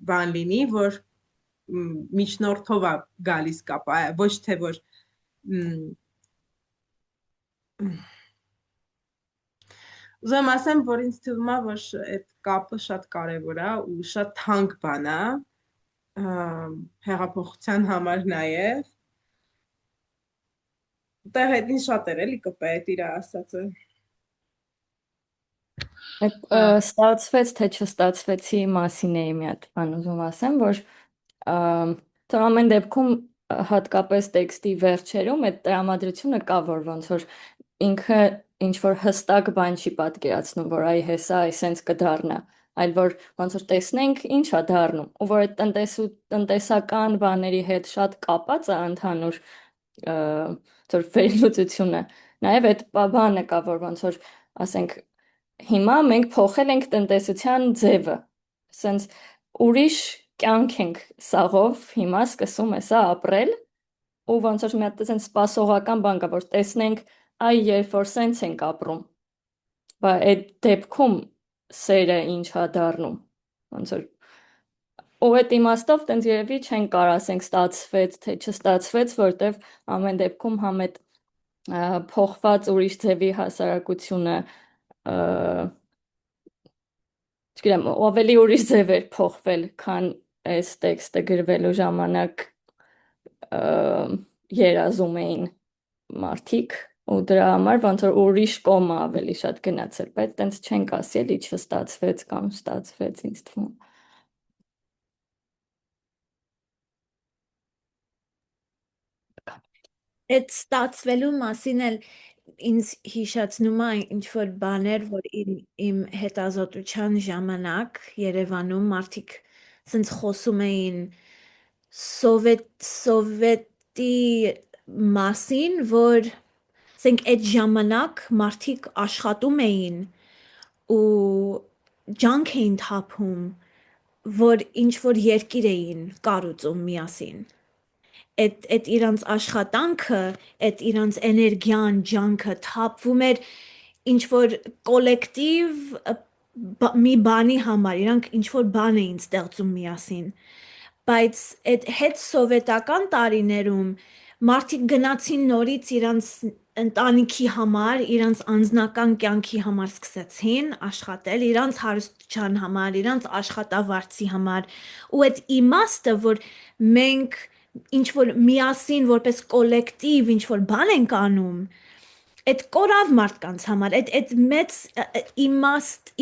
բան լինի, որ միջնորդով է գալիս կապը, ոչ թե որ ուզում ասեմ, որ ինձ թվում է, որ այդ կապը շատ կարևոր է ու շատ թանկ բան է հեղափոխության համար նաև։ Դա հետ ինձ շատ էր էլի կպետ իր ասածը։ Ստացվեց, թե չստացվեցի մասին էի մի հատ բան ուզում ասեմ, որ թող ամեն դեպքում հատկապես տեքստի վերջերում այդ տրամադրությունը կա, որ ոնց որ ինքը ինչ որ հստակ բան չի պատկերացնում, որ այ հեսա այսենց կդառնա, այլ որ ոնց որ տեսնենք ինչ է դառնում, ու որ այդ տնտեսական բաների հետ շատ կապած է ընդհանուր որ վերլուծությունը, նաև այդ բանը կա, որ ոնց որ ասենք հիմա մենք փոխել ենք տնտեսության ձևը, սենց ուրիշ կյանք ենք սաղով հիմա սկսում է սա ապրել, ու ոնց որ մի հատ սենց սպասողական բան կա, որ տեսնենք այ երբ որ սենց ենք ապրում, բա այդ դեպքում սերը ինչ է դառնում, ոնց որ ու այդ իմաստով տենց երևի չեն կարող ասենք ստացվեց, թե չստացվեց, որտեվ ամեն դեպքում համ այդ փոխված ուրիշ ձևի հասարակությունը չգիտեմ, ավելի ուրիշ ձև էր փոխվել, քան այս տեքստը գրվելու ժամանակ երազում էին մարդիկ, ու դրա համար ոնց որ ուրիշ կոմը ավելի շատ գնացել, բայց տենց չենք ասի էլի չստացվեց կամ ստացվեց ինձ թվում։ Այդ ստացվելու մասին էլ ինձ հիշեցնում է ինչ որ բաներ, որ իմ հետազոտության ժամանակ Երևանում մարդիկ սենց խոսում էին սովետի մասին, որ ասենք այդ ժամանակ մարդիկ աշխատում էին ու ջանք էին թափում, որ ինչ որ երկիր էին կառուցում միասին։ Այդ իրանց աշխատանքը, այդ իրանց էներգիան, ջանքը թափվում էր ինչ որ կոլեկտիվ մի բանի համար, իրանք ինչ որ բան էին ստեղծում միասին։ Բայց այդ հետ սովետական տարիներում մարդիկ գնացին նորից իրանց ընտանիքի համար, իրանց անձնական կյանքի համար սկսեցին աշխատել, իրանց հարստության համար, իրանց աշխատավարձի համար, ու այդ իմաստը, որ մենք ինչ որ միասին որպես կոլեկտիվ ինչ որ բան ենք անում, այդ կորավ մարդկանց համար, այդ մեծ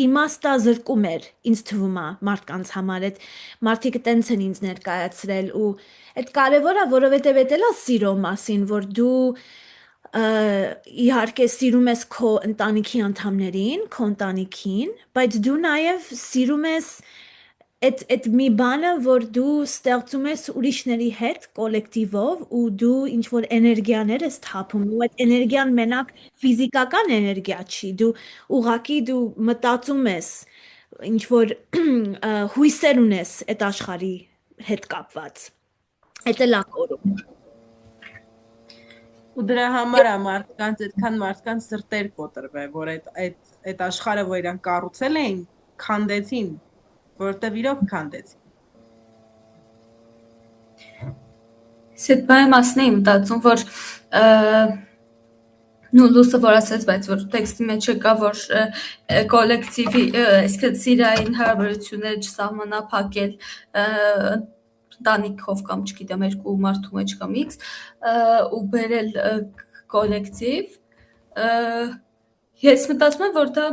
իմաստազրկում էր ինձ թվում է մարդկանց համար, այդ մարդիկ տենց են ինձ ներկայացրել ու այդ կարևոր է, որովհետև էդ էլ է սիրո մասին, որ դու իհարկե սիրում ես քո ընտանիքի անդամներին, քո ընտանիքին, բայց դու նաև սիրում ես այդ մի բանը, որ դու ստեղծում ես ուրիշների հետ կոլեկտիվով ու դու ինչ որ էներգիաներ ես թափում ու այդ էներգիան մենակ ֆիզիկական էներգիա չի, դու ուղղակի դու մտածում ես ինչ որ հույսեր ունես այդ աշխարհի հետ կապված։ Այդ էլ է կորում։ Ու դրա համար է այդքան մարդկանց սրտեր կոտրվել, որ այդ աշխարհը, որ իրանք կառուցել էին, քանդեցին, որտեվ իրոք քանդեցին։ Սեդ բայ մասն եմ մտածում, որ լուսը որ ասեց, բայց որ տեքստի մեջ եկա, որ կոլեկտիվի, այսինքն սիրային հարաբերությունները չսահմանափակել ընտանիքով կամ չգիտեմ երկու մարդու մեջ կամ X ու բերել կոլեկտիվ, ես մտածում եմ, որ դա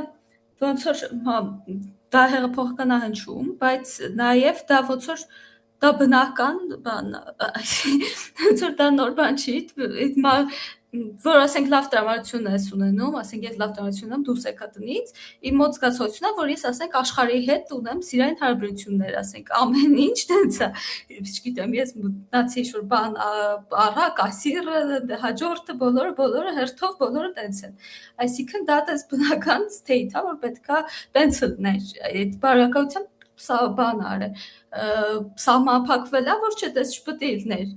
ոնց որ դա հեղափոխական է հնչում, բայց նաև դա ոնց որ դա բնական բան, ոնց որ դա նոր բան չի, որ ասենք լավ տրամադրություն ես ունենում, ասենք ես լավ տրամադրություն ունեմ, դուրս եկա տնից, իմ մոտ զգացողությունն է, որ ես ասենք աշխարհի հետ ունեմ սիրային հարաբերություններ, ասենք ամեն ինչ տենց է, չգիտեմ, ես մտածի ինչ-որ բան առա, կասիրը, հաջորդը, բոլորը հերթով բոլորը տենց են։ Այսինքն դա տես բնական state է, որ պետքա տենց լիներ, այդ բարոյականության սա բան արը, սահմանափակվել է, որ չէ, տես չպետք է լիներ,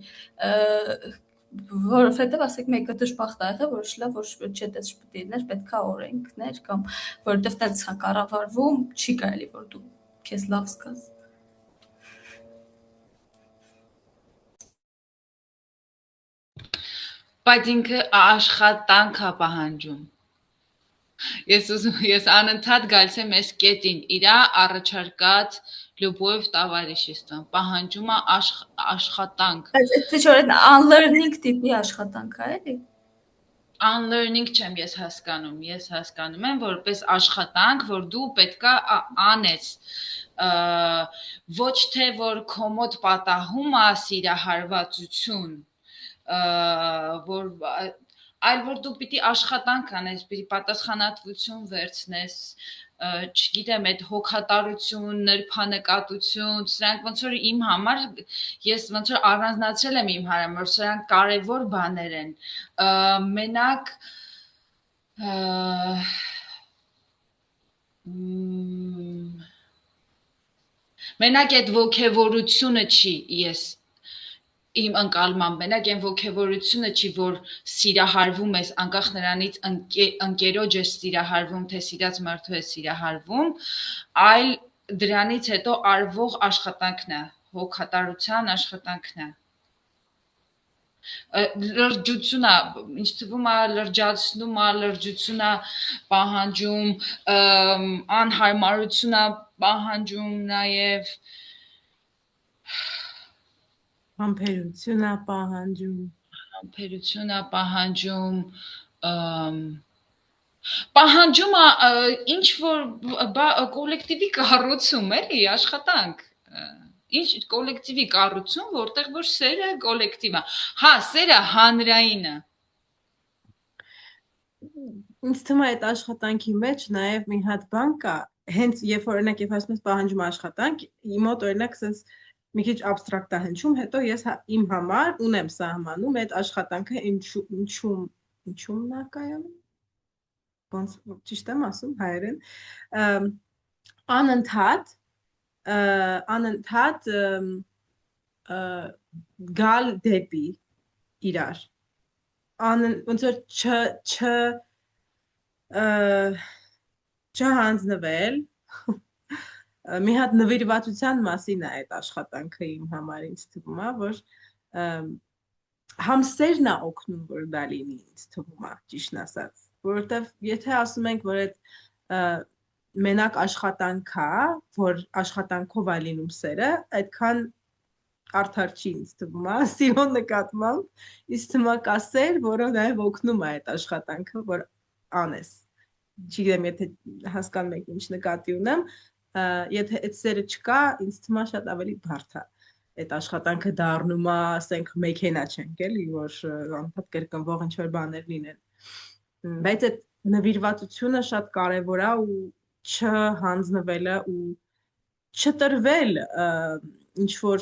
որովհետև ասենք մեկը դժբախտ է եղել, որ շլա, որ չէ, տես չպետք է լիներ, պետքա օրենքներ կամ որովհետև տենց է կառավարվում, չի կարելի, որ դու քեզ լավ զգաս։ Բայց ինքը աշխատանք է պահանջում։ Ես անընդհատ գալիս եմ այս կետին, իրա առաջարկած լուբոև տավարիշիստը, պահանջում է աշխատանք։ Թե չէ unlearning տիպի աշխատանք է, էլի։ Unlearning չեմ ես հասկանում եմ որպես աշխատանք, որ դու պետքա անես, ոչ թե որ քո մոտ պատահում է սիրահարվածություն, այլ որ դու պիտի աշխատանք անես, պիտի պատասխանատվություն վերցնես, չգիտեմ, այդ հոգատարություն, նրբանկատություն, սրանք ոնց որ իմ համար, ես ոնց որ առանձնացրել եմ իմ համար, որ սրանք կարևոր բաներ են, մենակ այդ ոգևորությունը չի, ես իմ ընկալմամբ, մենակ այն ոգևորությունը չի, որ սիրահարվում ես, անկախ նրանից ընկերոջ ես սիրահարվում, թե սիրած մարդու ես սիրահարվում, այլ դրանից հետո արվող աշխատանքն է, հոգատարության աշխատանքն է։ Լրջությունը, ինչ թվում է լրջացնում է, լրջությունը պահանջում, անհարմարությունը պահանջում նաև Համբերություն է պահանջում, պահանջում է ինչ որ կոլեկտիվի կառուցում, էլի, աշխատանք, ինչ կոլեկտիվի կառուցում, որտեղ որ սերը կոլեկտիվ է, հա, սերը հանրային է։ Ինձ թվում է այդ աշխատանքի մեջ նաև մի հատ բան կա, հենց երբ որ օրինակ երբ ասում ես պահանջում աշխատանք, իմ մոտ օրինակ ասես մի քիչ abstract է հնչում, հետո ես իմ համար ունեմ սահմանում այդ աշխատանքը ինչու ինչու նա կայանում, ոնց ճիշտ եմ ասում հայերեն, անընդհատ գալ դեպի իրար, ոնց որ չհանձնվել, մի հատ նվիրվածության մասին է այդ աշխատանքը իմ համար ինձ թվում է, որ համսերն է օգնում, որ դա լինի ինձ թվում է, ճիշտն ասած, որովհետև եթե ասում ենք, որ այդ մենակ աշխատանք է, որ աշխատանքով է լինում սերը, այդքան արդար չի ինձ թվում է, սիրո նկատմամբ, ինձ թվում է կա սեր, որը նաև օգնում է այդ աշխատանքը, որ անես, չգիտեմ, եթե հասկանում եք ինչ նկատի ունեմ, եթե այդ սերը չկա, ինձ թվում է շատ ավելի բարդ է այդ աշխատանքը դառնում է, ասենք մեքենա չենք էլի, որ անընդհատ կրկնվող ինչ-որ բաներ լինեն։ Բայց այդ նվիրվածությունը շատ կարևոր է ու չհանձնվելը ու չտրվել ինչ-որ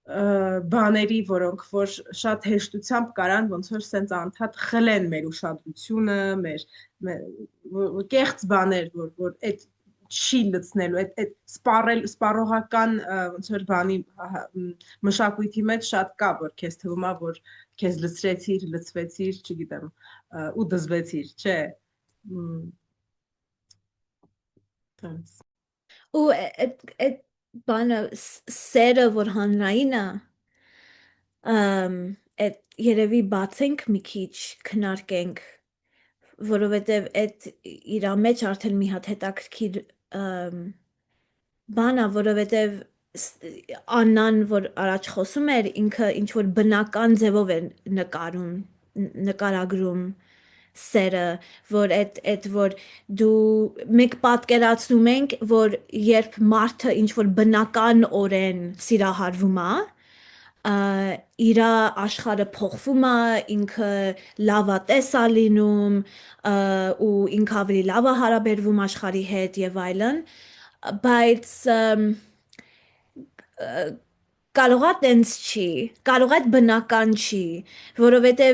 բաների, որոնք որ շատ հեշտությամբ կարան ոնց որ սենց անընդհատ խլեն մեր ուշադրությունը, մեր կեղծ բաներ, որ այդ չի լցնելու, այդ սպառողական ոնց որ բանի մշակույթի մեջ շատ կա, որ քեզ թվում է, որ քեզ լցրեցիր, լցվեցիր, չգիտեմ, ու դզվեցիր, չէ։ Ու այդ բանը սերը, որ հանրային է, այդ երևի բացենք մի քիչ, քննարկենք, որովհետև այդ իրա մեջ արդեն մի հատ հետաքրքիր բան է, որովհետև Աննան, որ առաջ խոսում էր, ինքը ինչ-որ բնական ձևով է նկարագրում սերը, որ այդ որ մենք պատկերացնում ենք, որ երբ մարդը ինչ-որ բնական օրեն սիրահարվում է, իր աշխարհը փոխվում է, ինքը լավատես է լինում, ու ինքը ավելի լավ է հարաբերվում աշխարհի հետ եւ այլն, բայց կարող է տենց չի, կարող է բնական չի, որովհետև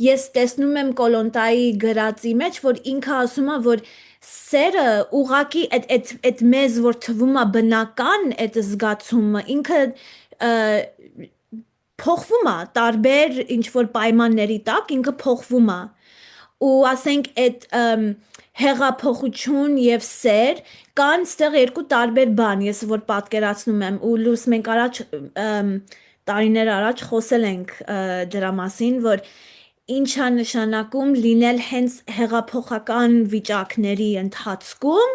ես տեսնում եմ Կոլոնտայի գրածի մեջ, որ ինքը ասում է, որ սերը ուղակի այդ մեզ որ թվում է բնական այդ զգացումը, ինքը փոխվում է տարբեր ինչ որ պայմանների տակ, ինքը փոխվում է, ու ասենք այդ հեղափոխություն եւ սեր կան ստեղ երկու տարբեր բան, ես որ պատկերացնում եմ, ու լույս մենք առաջ տարիներ առաջ խոսել ենք դրա մասին, որ ինչ է նշանակում լինել հենց հեղափոխական վիճակների ընթացքում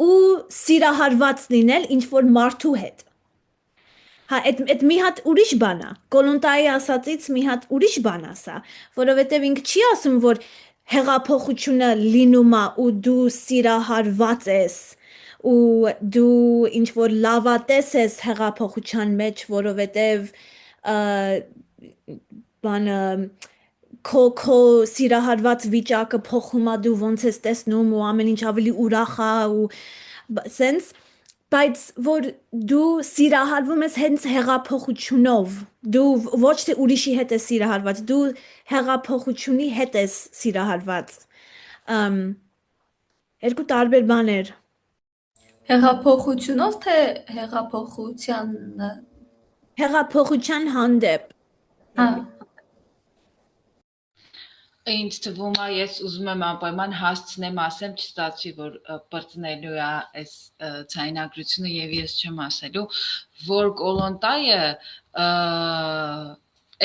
ու սիրահարված լինել ինչ որ մարդու հետ։ Հա, այդ մի հատ ուրիշ բան է, Կոլոնտայի ասածից մի հատ ուրիշ բան ասա, որովհետև ինքը չի ասում, որ հեղափոխությունը լինում է ու դու սիրահարված ես, ու դու ինչ որ լավատես ես հեղափոխության մեջ, որովհետև բանը քո սիրահարված վիճակը փոխում է, դու ոնց ես տեսնում ու ամեն ինչ ավելի ուրախ է ու սենց, բայց որ դու սիրահարվում ես հենց հեղափոխությունով, դու ոչ թե ուրիշի հետ ես սիրահարված, դու հեղափոխությունի հետ ես սիրահարված, երկու տարբեր բաներ։ Հեղափոխությունով թե հեղափոխության հանդեպ։ Ինձ թվում է, ես ուզում եմ անպայման հասցնեմ ասեմ, չստացվի, որ բրծնելու է այս ցայնագրությունը եւ ես չեմ ասելու, որ Կոլոնտայը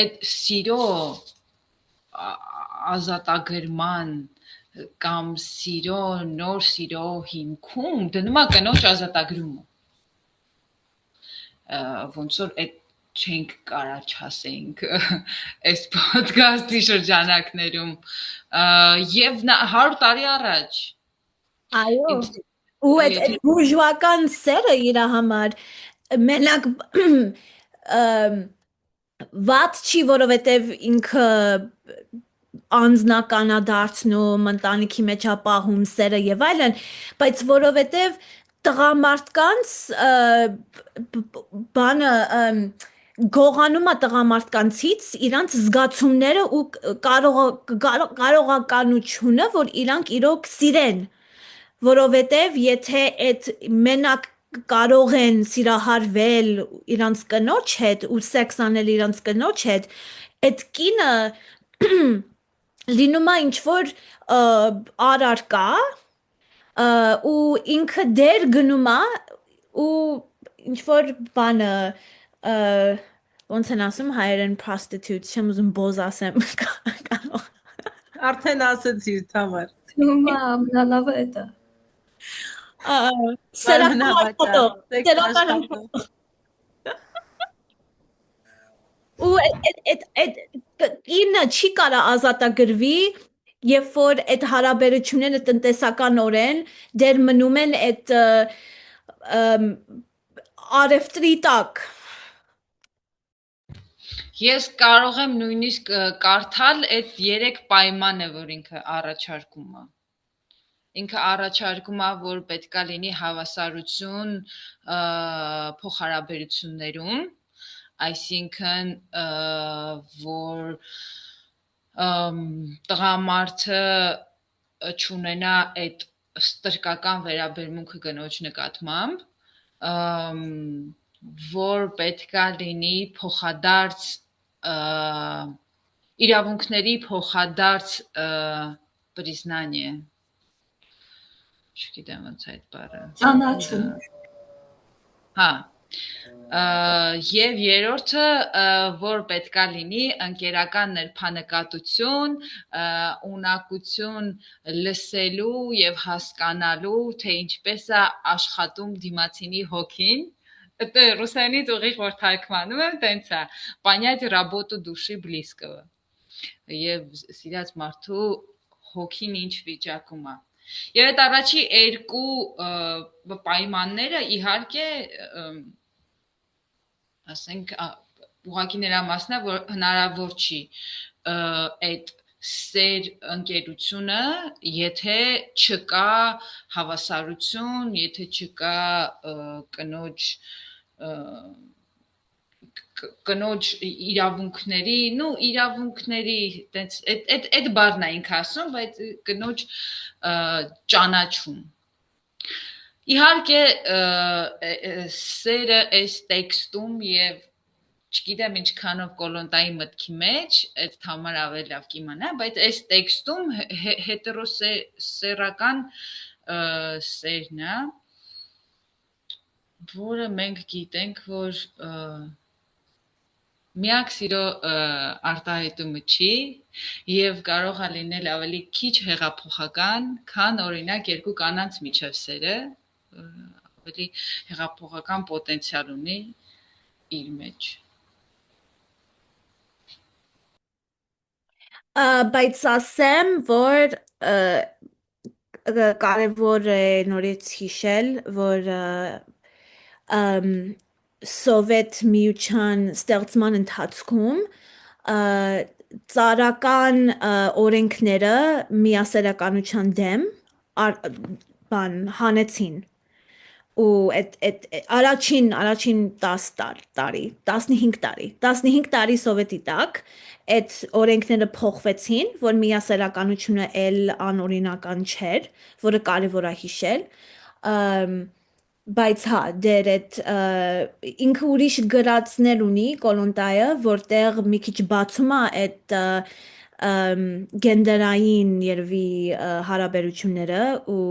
այդ սիրո ազատագրման կամ սիրո նոր սիրո հիմքում դնում է կնոջ ազատագրումը, ոնց որ այդ չենք կարա չասենք այս պոդքասթի շրջանակներում եւ 100 տարի առաջ։ Այո, ու այդ բուրժուական սերը իր համար մենակ վատ չի, որովհետև ինքը անձնական է դարձնում, ընտանիքի մեջ է պահում սերը եւ այլն, բայց որովհետև տղամարդկանց բանը գողանում է տղամարդկանցից իրանց զգացումները ու կարողականությունը, որ իրանք իրոք սիրեն, որովհետև եթե այդ մենակ կարող են սիրահարվել իրանց կնոջ հետ ու սեքս անել իրանց կնոջ հետ, այդ կինը լինում է ինչ-որ առարկա ու ինքը դեր գնում է ու ինչ-որ բանը ոնց են ասում հայերեն prostitute, չեմ ուզում բոզ ասեմ կարող Արդեն ասեցիր Թամար։ Թումա ամենալավը է դա։ սերական աշխատող ու այդ կինը չի կարա ազատագրվի, երբ որ այդ հարաբերությունները տնտեսականորեն դեր մնում են այդ արևտրի տակ։ Ես կարող եմ նույնիսկ կարդալ այդ 3 պայմանը, որ ինքը առաջարկում է։ Ինքը առաջարկում է, որ պետքա լինի հավասարություն փոխհարաբերություններում, այսինքն որ տղամարդը չունենա այդ ստրկական վերաբերմունքը կնոջ նկատմամբ, որ պետքա լինի փոխադարձ իրավունքների փոխադարձ признание չգիտեմ ոնց այդ բառը Ճանաչում։ Հա Եվ երրորդը, որ պետքա լինի ընկերական ներփանկատություն, ունակություն լսելու եւ հասկանալու, թե ինչպես է աշխատում դիմացինի հոգին։ Это ռուսերենից ուղիղ որ թարգմանում եմ, տենց է. понять работу души близкого։ Եվ սիրած մարդու հոգին ինչ վիճակում է։ Եվ այդ առաջի երկու պայմանները իհարկե ասենք ուղղակի նրա մասն է, որ հնարավոր չի այդ սեր ընկերությունը, եթե չկա հավասարություն, եթե չկա կնոջ իրավունքների, տենց այդ բառն է ինքը ասում, բայց կնոջ ճանաչում։ Իհարկե սերը այս տեքստում եւ չգիտեմ ինչքանով կոլոնտայի մտքի մեջ, այդ համար ավելի լավ կիմանա, բայց այս տեքստում հետերոսերական սերն է, որը մենք գիտենք, որ միակ սիրո արտահայտումը չի եւ կարող է լինել ավելի քիչ հեղափոխական, քան օրինակ երկու կանանց միջև սերը, ավելի հեղափոխական պոտենցիալ ունի իր մեջ։ Բայց ասեմ, որ կարևոր է նորից հիշել, որ Սովետ միության ստեղծման ընթացքում ծարական օրենքները միասեռականության դեմ հանեցին ու առաջին 10 տարի, 15 տարի Սովետի տակ այդ օրենքները փոխվեցին, որ միասեռականությունը էլ անօրինական չէր, որը կարևոր է հիշել, բայց հա, դեր այդ ինքը ուրիշ գրածներ ունի կոլոնտայը, որտեղ մի քիչ բացում է այդ գենդերային երևի հարաբերությունները ու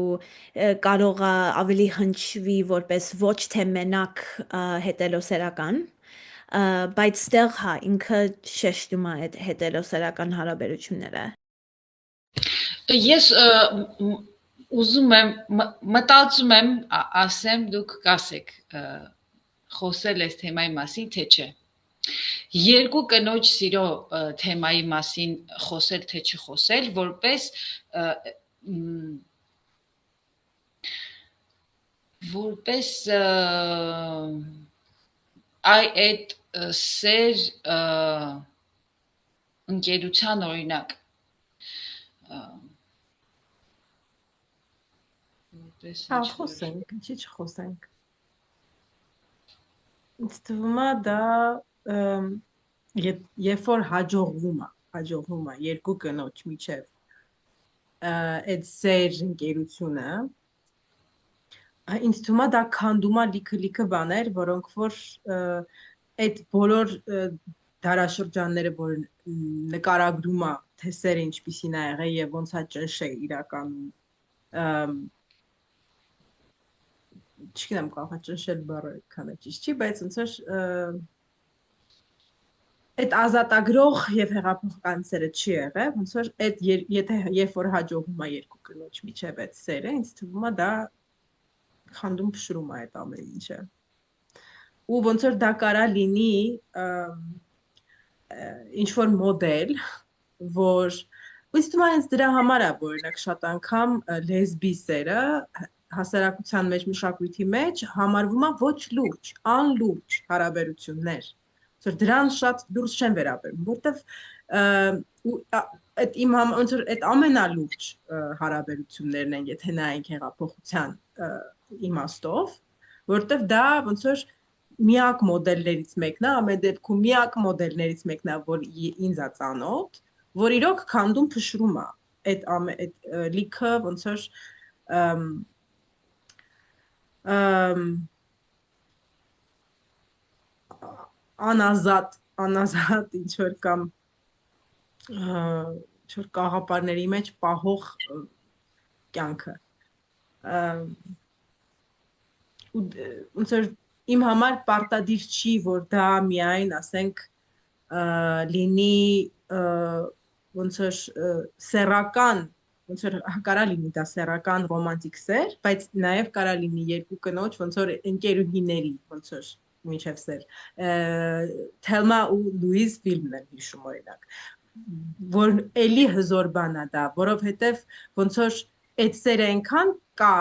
կարող է ավելի հնչվի որպես ոչ թե մենակ հետելոսերական, բայց ստեղ հա ինքը շեշտում է այդ հետելոսերական հարաբերությունները։ Ես ուզում եմ մտածում եմ ասեմ դուք կասեք խոսել այս թեմայի մասին թե չէ։ Երկու կնոջ սիրո թեմայի մասին խոսել թե չխոսել, որպես այդ սեր ընկերության օրինակ Հա, խոսենք, ինչի՞ չխոսենք։ Ինձ թվում է դա երբ որ հաջողվում է երկու կնոջ միջև այդ սեր ընկերությունը ինձ թվում է դա քանդում է լիքը բաներ, որոնք որ այդ բոլոր դարաշրջանները, որ նկարագրում է թե սերը ինչպիսին է եղել եւ ոնց է ճնշել իրականում չգիտեմ կարող ճնշել բառը քան է ճիշտ չի, բայց ոնց որ այդ ազատագրող եւ հեղափոխական սերը չի եղել, ոնց որ այդ եթե երբ որ հաջողվում է երկու կնոջ միջև այդ սերը, ինձ թվում է դա քանդում փշրում է այդ ամեն ինչը։ Ու ոնց որ դա կարա լինի ինչ որ մոդել, որ ինձ թվում է հենց դրա համար է, որ օրինակ շատ անգամ լեսբի սերը հասարակության մեջ մշակույթի մեջ համարվում է ոչ լուրջ, անլուրջ հարաբերություններ։ Որ դրան շատ դուրս չեն վերաբերում, որտեվ այդ իմ ոնց որ այդ ամենալուրջ հարաբերություններն են, եթե նայենք հեղափոխության իմաստով, որտեվ դա ոնց որ միակ մոդելներից մեկն է, ամեն դեպքում միակ մոդելներից մեկն է, որ ինձ է ծանոթ, որ իրոք քանդում փշրում է այդ լիքը ոնց որ անազատ ինչ որ կամ ինչ որ կաղապարների մեջ պահող կյանքը ոնց որ իմ համար պարտադիր չի, որ դա միայն ասենք լինի ոնց որ սեռական ոնց որ կարա լինի դա սեռական ռոմանտիկ սեր, բայց նաև կարա լինի երկու կնոջ ոնց որ ընկերուհիների ոնց որ միջև սեր Թելմա ու Լուիզ ֆիլմն եմ հիշում օրինակ որ էլի հզոր բան է դա որովհետև ոնց որ այդ սերը այնքան կա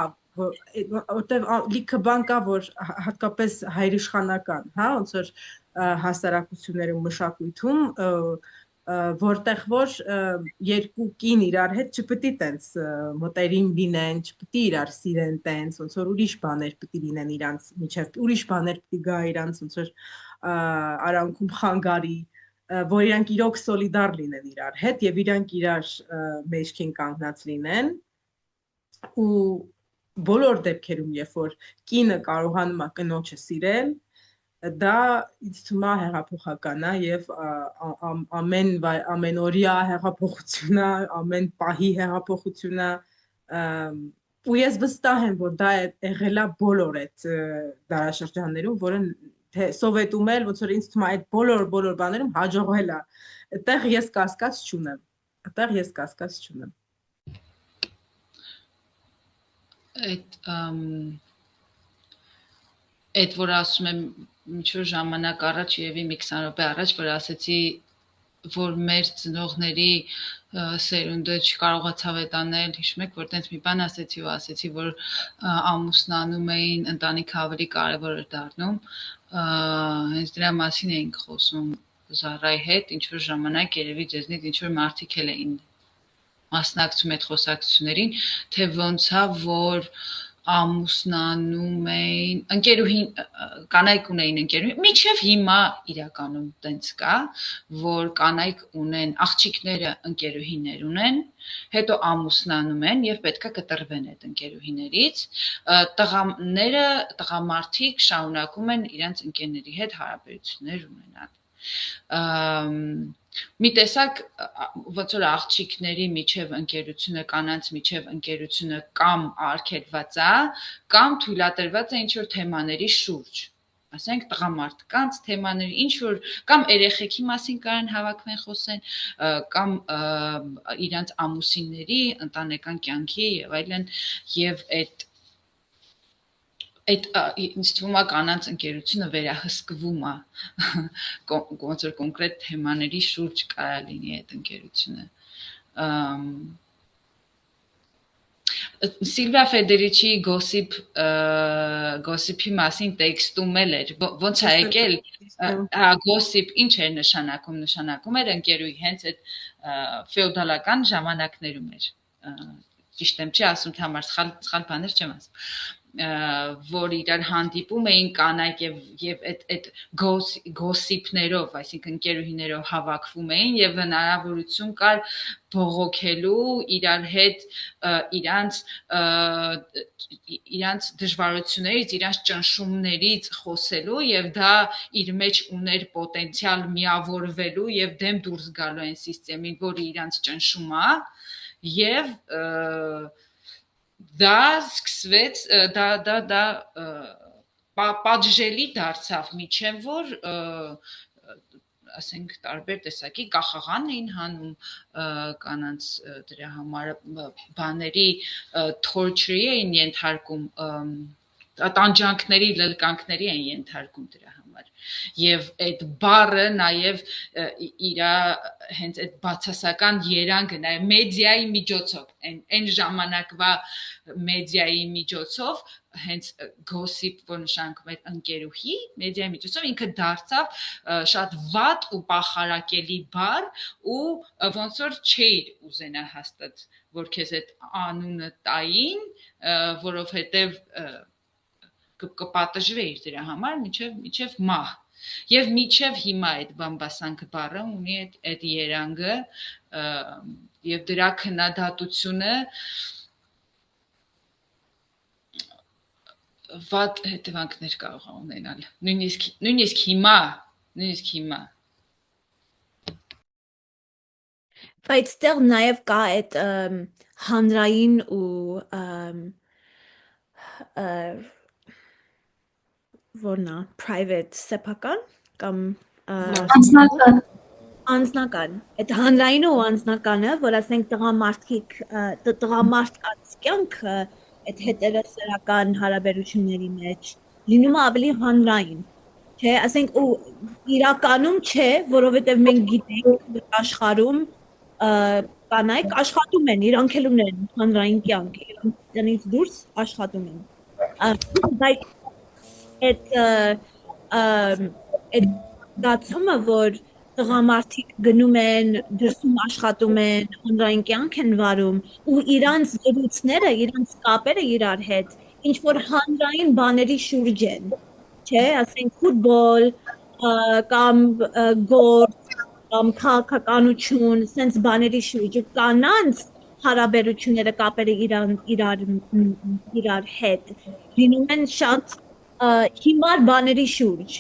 որտեվ լիքը բան կա որ հատկապես հայրիշխանական հա ոնց որ հասարակություններում մշակույթում որտեղ որ երկու կին իրար հետ չպետք է տենց մտերիմ լինեն, չպետք է իրար սիրեն տենց, ոնց որ ուրիշ բաներ պետք է լինեն իրանց միջև, ուրիշ բաներ պետք է գա իրանց ոնց որ արանքում խանգարի, որ իրանք իրոք սոլիդար լինեն իրար հետ եւ իրանք իրար մեջքին կանգնած լինեն ու բոլոր դեպքերում երբ որ կինը կարողանում է կնոջը սիրել դա ինձ թվում է հեղափոխական է եւ ամենօրյա հեղափոխություն է, ամեն պահի հեղափոխություն է ու ես վստահ եմ որ դա եղել է բոլոր այդ դարաշրջաններում, որը թե սովետում էլ ոնց որ ինձ թվում է այդ բոլոր բաներում հաջողվել է։ Այդտեղ ես կասկած չունեմ։ Այդ որ ասում եմ ինչ-որ ժամանակ առաջ եւի մի 20 րոպե առաջ որ ասեցի որ մեր ծնողների սերունդը չկարողացավ այդ անել, հիշում եք որ տենց մի բան ասեցի որ ամուսնանում էին ընտանիքը ավելի կարևոր էր դառնում, հենց դրա մասին էինք խոսում Զարայի հետ, ինչ որ ժամանակ երևի ձեզնից ինչ որ մարդիկ էլ էին մասնակցում այդ խոսակցություններին, թե ոնց է որ ամուսնանում էին ընկերուհին կանայք ունեին ընկերուհի միջև հիմա իրականում տենց կա որ կանայք ունեն աղջիկները ընկերուհիներ ունեն հետո ամուսնանում են եւ պետքա կտրվեն այդ ընկերուհիներից տղամարդիկ շարունակում են իրենց ընկերների հետ հարաբերություններ ունենալ մի տեսակ ոնց որ աղջիկների միջև ընկերությունը կանանց միջև ընկերությունը կամ արգելված է կամ թույլատրված է ինչ որ թեմաների շուրջ ասենք տղամարդկանց թեմաների ինչ որ կամ երեխեքի մասին կարան հավաքվեն խոսեն կամ իրանց ամուսինների ընտանեկան կյանքի եւ այլն եւ այդ ինձ թվում է կանանց ընկերությունը վերահսկվում է ոնց որ կոնկրետ թեմաների շուրջ կարա լինի այդ ընկերությունը Սիլվիա Ֆեդերիչի գոսիփի մասին տեքստում էլ էր ոնց է եկել գոսիփ ինչ էր նշանակում էր ընկերուհի հենց այդ ֆեոդալական ժամանակներում էր ճիշտ եմ չի ասում թե համար սխալ բաներ չեմ ասում որ իրար հանդիպում էին կանայք եւ այդ գոսիպներով, այսինքն ընկերուհիներով հավաքվում էին եւ հնարավորություն կար բողոքելու իրար հետ իրանց դժվարություններից, իրանց ճնշումներից խոսելու եւ դա իր մեջ ուներ պոտենցիալ միավորվելու եւ դեմ դուրս գալու այն համակարգին, որը իրանց ճնշում է եւ դա սկսվեց դա պատժելի դարձավ միջև որ ասենք տարբեր տեսակի կախաղան էին հանում կանանց դրա համար բաների torture-ի էին ենթարկում տանջանքների լլկանքների են ենթարկում դրա համար եւ այդ բառը նաեւ իր հենց այդ բացասական երանգը նաեւ մեդիայի միջոցով այն ժամանակվա մեդիայի միջոցով հենց gossip որ նշանակում է ընկերուհի մեդիայի միջոցով ինքը դարձավ շատ վատ ու պախարակելի բառ ու ոնց որ չէր ուզենա հաստատ որ քեզ այդ անունը տային որովհետեւ կպատժվեիր դրա համար միջև մահ եւ միջև հիմա այդ բամբասանք բառը ունի այդ երանգը եւ դրա քննադատությունը վատ հետևանքներ կարող է ունենալ նույնիսկ հիմա բայց դեռ նաեւ կա այդ հանրային ու որնա private սեփական կամ անձնական այդ հանրային ու անձնականը որ ասենք տղամարդկանց կյանքը այդ հետերասերական հարաբերությունների մեջ լինում է ավելի հանրային չէ ասենք ու իրականում չէ որովհետև մենք գիտենք աշխարհում կանայք աշխատում են իրանք էլ ունեն հանրային կյանք իրանքից դուրս աշխատում են բայց այդ դացումը որ տղամարդիկ գնում են դրսում աշխատում են հանրային կյանք են վարում ու իրանց զրույցները իրանց կապերը իրար հետ ինչ որ հանրային բաների շուրջ են չէ ասենք ֆուտբոլ կամ գործ կամ քաղաքականություն sense բաների շուրջ կանանց հարաբերությունները կապերը իրար հետ լինում են շատ հիմար բաների շուրջ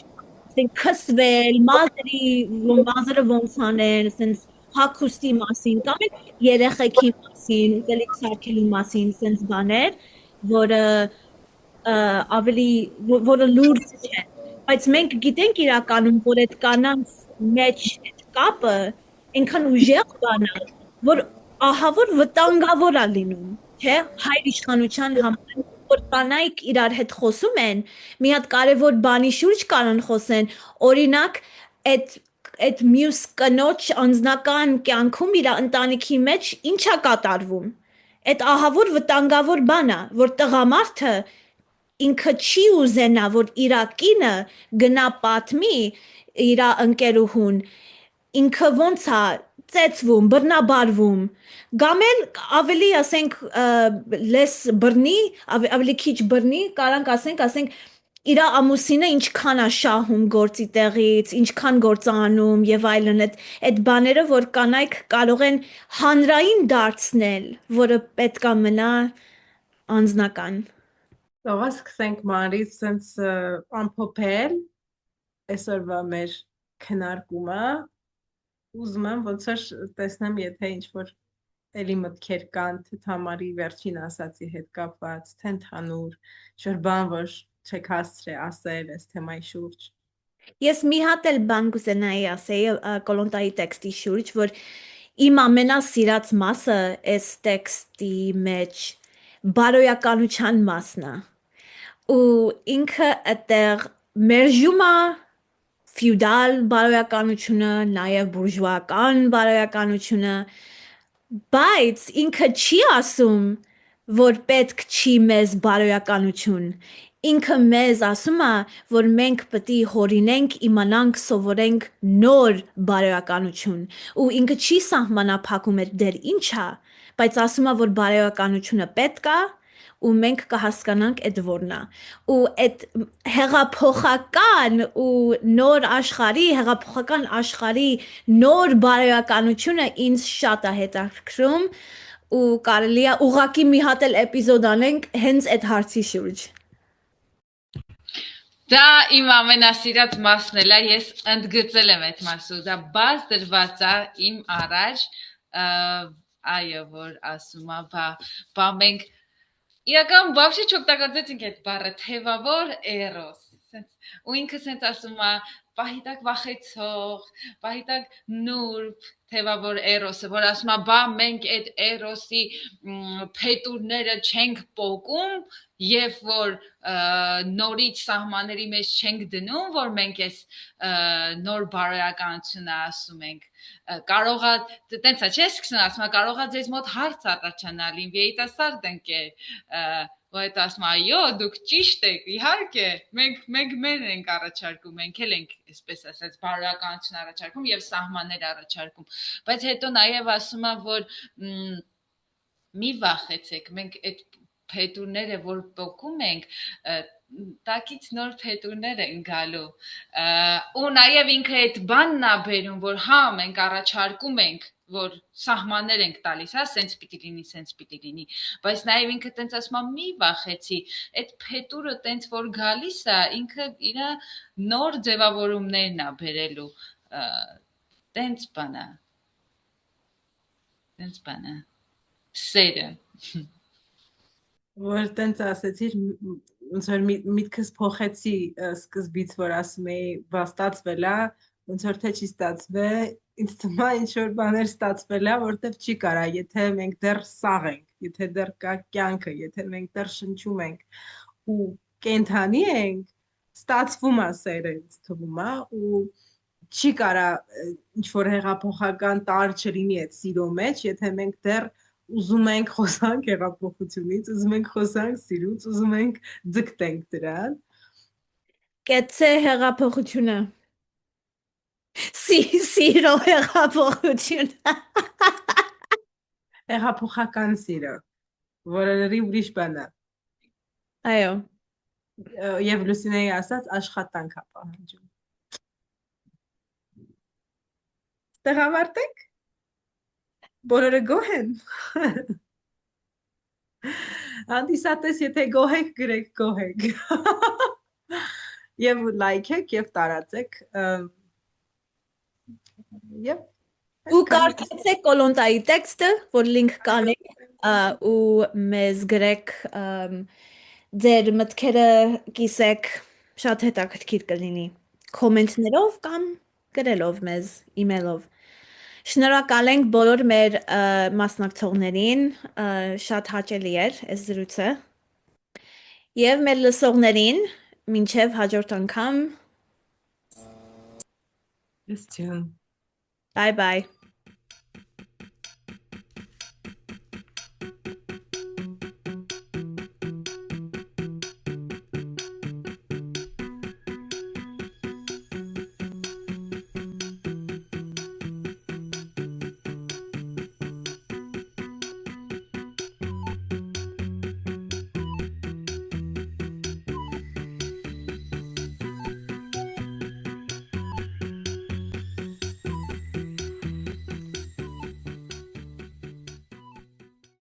ասենք քսվել մազերը ոնց անեն sense հագուստի մասին կամ երեխեքի մասին ուտելիք սարքելու մասին sense բաներ որը ավելի որը լուրջ չէ բայց մենք գիտենք իրականում որ այդ կանանց մեջ այդ կապը այնքան ուժեղ բան է որ ահա որ վտանգավոր է լինում չէ հայր իշխանության համար որ կանայք իրար հետ խոսում են մի հատ կարևոր բանի շուրջ կարան խոսեն օրինակ այդ մյուս կնոջ անձնական կյանքում իր ընտանիքի մեջ ինչա կատարվում այդ ահա որ վտանգավոր բան է որ տղամարդը ինքը չի ուզենա որ իր կինը գնա պատմի իր ընկերուհուն ինքը ոնց է ծեծվում բռնաբարվում կամ էլ ավելի ասենք less բռնի ավելի քիչ բռնի կարանք ասենք իր ամուսինը ինչքան է շահում գործի տեղից ինչքան գործ անում եւ այլն այդ բաները որ կանայք կարող են հանրային դարձնել որը պետքա մնա անձնական Ողա սկսենք Մարից sense ամփոփել այսօրվա մեր քննարկումը ուզում եմ ոնց որ տեսնեմ եթե ինչ որ էլի մտքեր կան թե Թամարի վերջին ասացի հետ կապված թե ընդհանուր ինչ-որ բան որ չեք հասցրել ասել այս թեմայի շուրջ Ես մի հատ էլ բան կուզենայի ասեի Կոլոնտայի տեքստի շուրջ որ իմ ամենասիրած մասը այս տեքստի մեջ բարոյականության մասն է ու ինքը այդտեղ մերժում է ֆյուդալ բարոյականությունը, նաև բուրժուական բարոյականությունը, բայց ինքը չի ասում, որ պետք չի մեզ բարոյականություն, ինքը մեզ ասում է, որ մենք պետք է հորինենք, իմանանք, սովորենք նոր բարոյականություն, ու ինքը չի սահմանափակում դեր ինչ է, բայց ասում է, որ բարոյականությունը պետք է, ու մենք կհասկանանք այդ որն է ու այդ հեղափոխական ու նոր աշխարհի հեղափոխական աշխարհի նոր բարոյականությունը ինձ շատ է հետաքրքրում ու կարելի է ուղղակի մի հատ էլ էպիզոդ անենք հենց այդ հարցի շուրջ Դա իմ ամենասիրած մասն էլ է, ես ընդգծել եմ այդ մասը, դա բաց դրված է իմ առաջ, այո, որ ասում է, բա մենք իրական բավշի չօգտագործեցինք այդ բառը, թևավոր էրոս, ու ինքը սենց ասում է, պահիտակ վախեցող, պահիտակ նուրբ, թևավոր էրոսը, որ ասում է, բա մենք այդ էրոսի փետուրները չենք պոկում, եւ որ նորից սահմանների մեջ չենք դնում, որ մենք այս նոր բարոյականությունը ասում ենք, կարող է, տենց է, չէ՞ սկսում ասում, կարող է ձեզ մոտ հարց առաջանալ, իմ երիտասարդ ընկեր, որ այդ ասում, այո, դուք ճիշտ եք, իհարկե, մենք մեր ենք առաջարկում, մենք էլ ենք, այսպես ասած, բարոյականություն առաջարկում եւ սահմաններ առաջարկում, բայց հետո նաեւ ասում է, որ մի վախեցեք, մենք այդ փետուրները, որ պոկում ենք, տակից նոր փետուրներ են գալու, ու նաև ինքը այդ բանն է բերում, որ հա, մենք առաջարկում ենք, որ սահմաններ ենք տալիս, հա, սենց պիտի լինի, բայց նաև ինքը տենց ասում է, մի վախեցի, այդ փետուրը տենց որ գալիս է, ինքը իրա նոր ձևավորումներն է բերելու, տենց բան է, սերը, որ տենց ասեցիր, ոնց որ միտքս փոխեցի սկզբից, որ ասում էի, բա ստացվել է, ոնց որ թե չի ստացվել, ինձ թվում է ինչ որ բաներ ստացվել է, որտեվ չի կարա, եթե մենք դեռ սաղ ենք, եթե դեռ կա կյանքը, եթե մենք դեռ շնչում ենք ու կենթանի ենք, ստացվում է սերը, ինձ թվում է, ու չի կարա ինչ որ հեղափոխական տար չլինի այդ սիրո մեջ, եթե մենք դեռ ուզում ենք խոսանք հեղափոխությունից, ուզում ենք խոսանք սիրուց, ուզում ենք ձգտենք դրան։ Կեցե հեղափոխությունը։ Սիրո հեղափոխությունը։ Հեղափոխական սիրո, որը լրի ուրիշ բան է։ Այո։ Եվ Լուսինեի ասած աշխատանք է պահանջում։ Ստեղ ավարտենք։ Բոլորը գոհ են։ Հանդիսատես, եթե գոհ եք, գրեք գոհ եք։ Եվ լայքեք եւ տարածեք։ Եվ ու կարդացեք Կոլոնտայի տեքստը, որ լինք կանեք ու մեզ գրեք ձեր մտքերը կիսեք, շատ հետաքրքիր կլինի կոմենտներով կամ գրելով մեզ email-ով։ Շնորհակալ ենք բոլոր մեր մասնակցողներին, շատ հաճելի էր այս զրույցը։ Եվ մեր լսողներին, մինչև հաջորդ անգամ։ Yes, June. Bye bye.